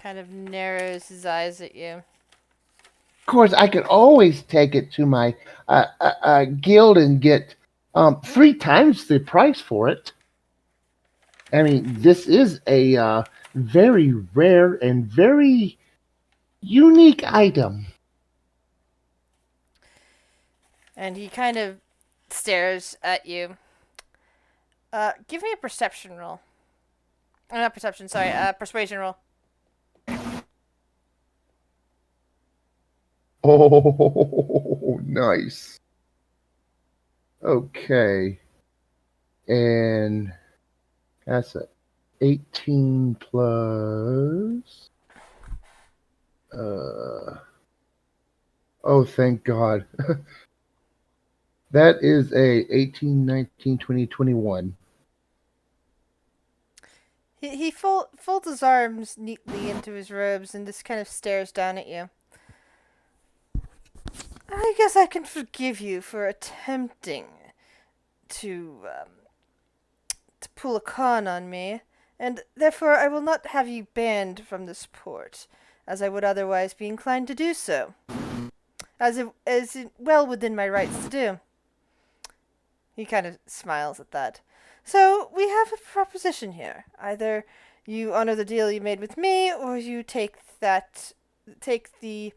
Speaker 3: Kind of narrows his eyes at you.
Speaker 5: Of course, I could always take it to my guild and get 3 times the price for it. I mean, this is a very rare and very unique item.
Speaker 3: And he kind of stares at you. Give me a perception roll. Not perception, sorry, persuasion roll.
Speaker 5: Oh, nice. Okay. And that's a 18 plus. Oh, thank God. That is a 18, 19, 20, 21.
Speaker 3: He folds his arms neatly into his robes and just kind of stares down at you. I guess I can forgive you for attempting to pull a con on me, and therefore I will not have you banned from this port, as I would otherwise be inclined to do so, as it well within my rights to do. He kind of smiles at that. So we have a proposition here. Either you honor the deal you made with me, or you take the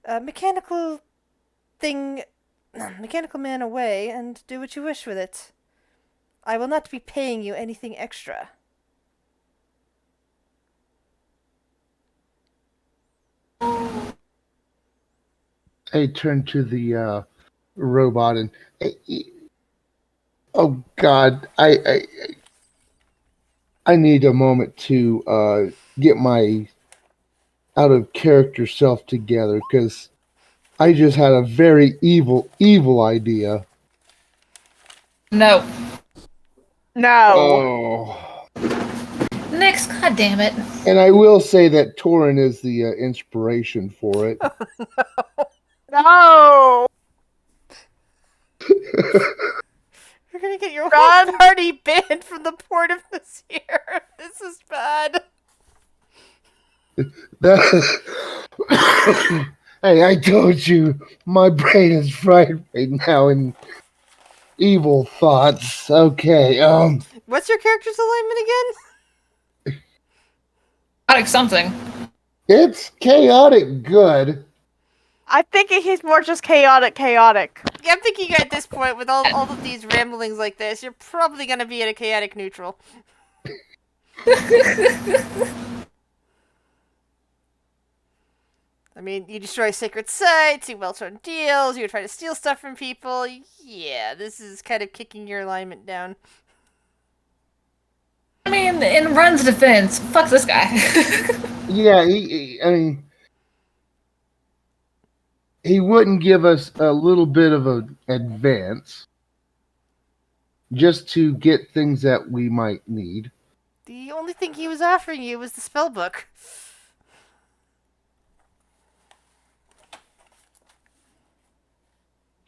Speaker 3: mechanical man away and do what you wish with it. I will not be paying you anything extra.
Speaker 5: I turn to the robot and oh God, I need a moment to get my out of character self together because I just had a very evil idea.
Speaker 2: No.
Speaker 1: No.
Speaker 5: Oh.
Speaker 2: Nix, goddammit.
Speaker 5: And I will say that Torin is the inspiration for it.
Speaker 1: No.
Speaker 3: You're gonna get your whole party banned from the port of this year. This is bad.
Speaker 5: Hey, I told you, my brain is fried right now in evil thoughts. Okay,
Speaker 3: What's your character's alignment again?
Speaker 2: Chaotic something.
Speaker 5: it's chaotic good.
Speaker 1: I think he's more just chaotic.
Speaker 3: Yeah, I'm thinking at this point, with all of these ramblings like this, you're probably gonna be at a chaotic neutral. I mean, you destroy sacred sites, you welch on deals, you try to steal stuff from people. Yeah, this is kind of kicking your alignment down.
Speaker 2: I mean, in Run's defense, fuck this guy.
Speaker 5: Yeah, I mean, he wouldn't give us a little bit of an advance just to get things that we might need.
Speaker 3: The only thing he was offering you was the spell book.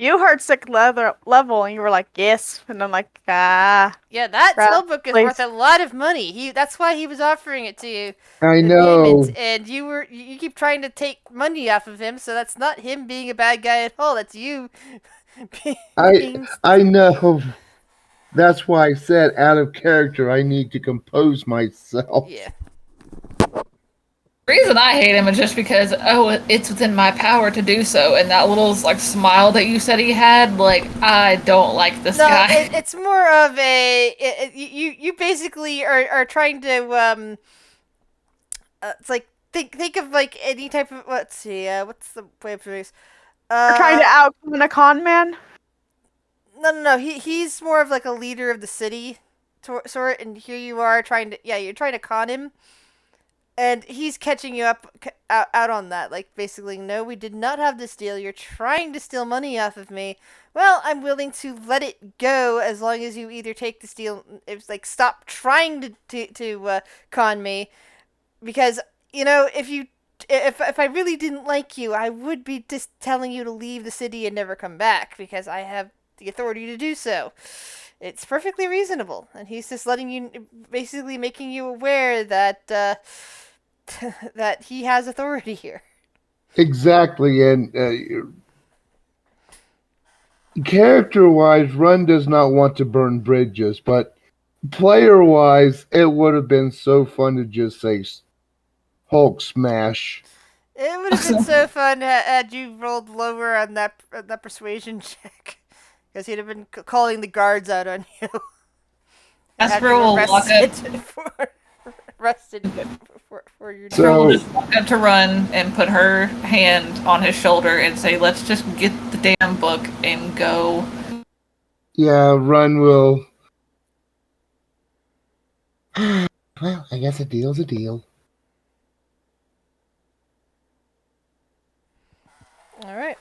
Speaker 1: You heard sick level, and you were like, yes. And I'm like, ah.
Speaker 3: Yeah, that
Speaker 1: Right,
Speaker 3: spell book is
Speaker 1: please.
Speaker 3: worth a lot of money. That's why he was offering it to you.
Speaker 5: I
Speaker 3: in
Speaker 5: know.
Speaker 3: payment, and you keep trying to take money off of him, so that's not him being a bad guy at all. That's you.
Speaker 5: I know. That's why I said out of character. I need to compose myself.
Speaker 3: Yeah.
Speaker 2: The reason I hate him is just because, it's within my power to do so, and that little, like, smile that you said he had, like, I don't like this guy.
Speaker 3: It's more of you basically are trying to it's like think of like any type of, let's see, what's the way of doing this?
Speaker 1: We're trying to outcon a con man.
Speaker 3: No. He's more of like a leader of the city, sort. And here you are you're trying to con him, and he's catching you out on that. Like basically, no, we did not have this deal. You're trying to steal money off of me. Well, I'm willing to let it go as long as you either take this deal. It's like stop trying to con me, because if I really didn't like you, I would be just telling you to leave the city and never come back, because I have the authority to do so. It's perfectly reasonable, and he's just basically making you aware that that he has authority here.
Speaker 5: Exactly, and character-wise, Run does not want to burn bridges, but player-wise, it would have been so fun to just say Hulk smash.
Speaker 3: It would have been so fun had you rolled lower on that persuasion check, because he'd have been calling the guards out on you.
Speaker 2: Casper will walk up.
Speaker 3: Arrested for your.
Speaker 5: So-
Speaker 2: Will just walk up to Run and put her hand on his shoulder and say, "Let's just get the damn book and go."
Speaker 5: Yeah, Run will. Well, I guess a deal's a deal.
Speaker 3: All right.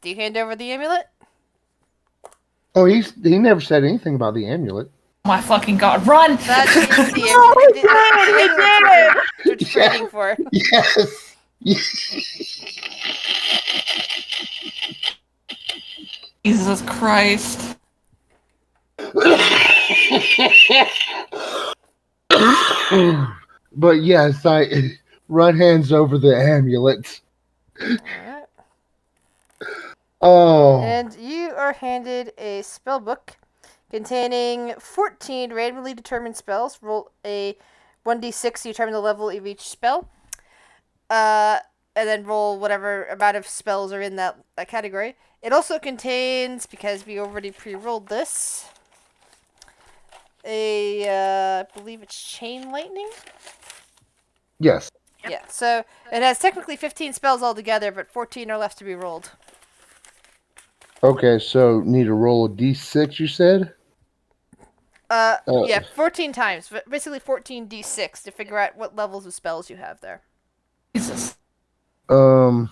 Speaker 3: Do you hand over the amulet?
Speaker 5: Oh, he never said anything about the amulet.
Speaker 2: Oh my fucking god, Run!
Speaker 3: That is the
Speaker 1: No,
Speaker 3: amulet.
Speaker 1: he did.
Speaker 3: What you're waiting for.
Speaker 5: Yes.
Speaker 2: Jesus Christ.
Speaker 5: But yes, Run hands over the amulet.
Speaker 3: Alright.
Speaker 5: Oh.
Speaker 3: And you are handed a spell book containing 14 randomly determined spells. Roll a 1d6 to determine the level of each spell. And then roll whatever amount of spells are in that category. It also contains, because we already pre-rolled this, I believe it's Chain Lightning?
Speaker 5: Yes.
Speaker 3: Yeah, so it has technically 15 spells altogether, but 14 are left to be rolled.
Speaker 5: Okay, so need to roll a d6, you said?
Speaker 3: Yeah, 14 times. But basically 14d6 to figure out what levels of spells you have there.
Speaker 2: Jesus.
Speaker 1: The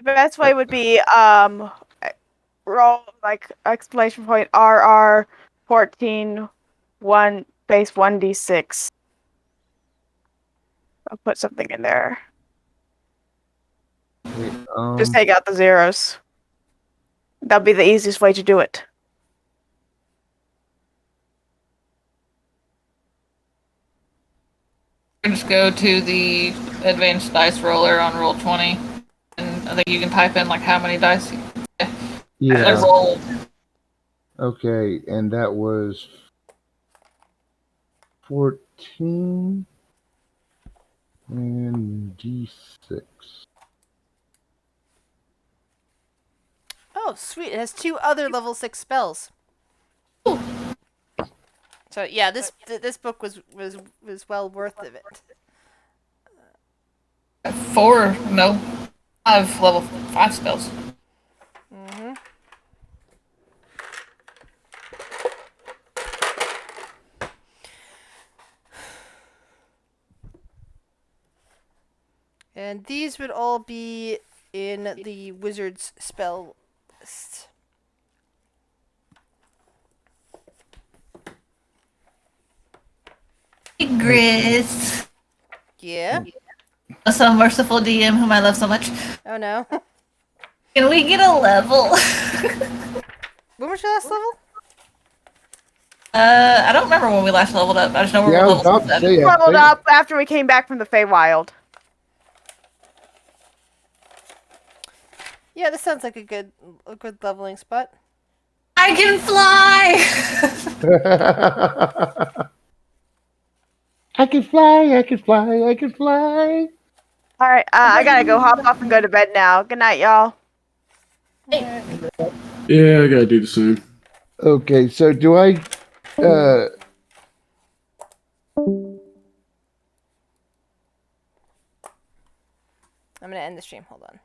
Speaker 1: best way would be roll like exclamation point RR 14 1 base 1d6. I'll put something in there. Just take out the zeros. That'll be the easiest way to do it.
Speaker 2: Just go to the advanced dice roller on roll 20, and I think you can type in like how many dice I
Speaker 5: yeah.
Speaker 2: rolled.
Speaker 5: Okay, and that was 14 and d6.
Speaker 3: Oh, sweet. It has 2 other level 6 spells. So yeah, this book was well worth of it.
Speaker 2: 4, no. I have level 5 spells.
Speaker 3: Mm-hmm. And these would all be in the wizard's spell list.
Speaker 2: Gris.
Speaker 3: Yeah?
Speaker 2: Some merciful DM whom I love so much.
Speaker 3: Oh no.
Speaker 2: Can we get a level?
Speaker 3: When was your last level?
Speaker 2: I don't remember when we last leveled up. I just know we're
Speaker 5: Yeah, I was
Speaker 2: level
Speaker 5: about to
Speaker 2: 7.
Speaker 5: say, I
Speaker 1: Leveled
Speaker 5: think-
Speaker 1: up after we came back from the Feywild.
Speaker 3: Yeah, this sounds like a good leveling spot.
Speaker 2: I can fly!
Speaker 5: I can fly, I can fly, I can fly.
Speaker 1: All right, I gotta go hop off and go to bed now. Good night, y'all.
Speaker 4: Yeah, I gotta do the same.
Speaker 5: Okay, so do I
Speaker 3: I'm gonna end the stream. Hold on.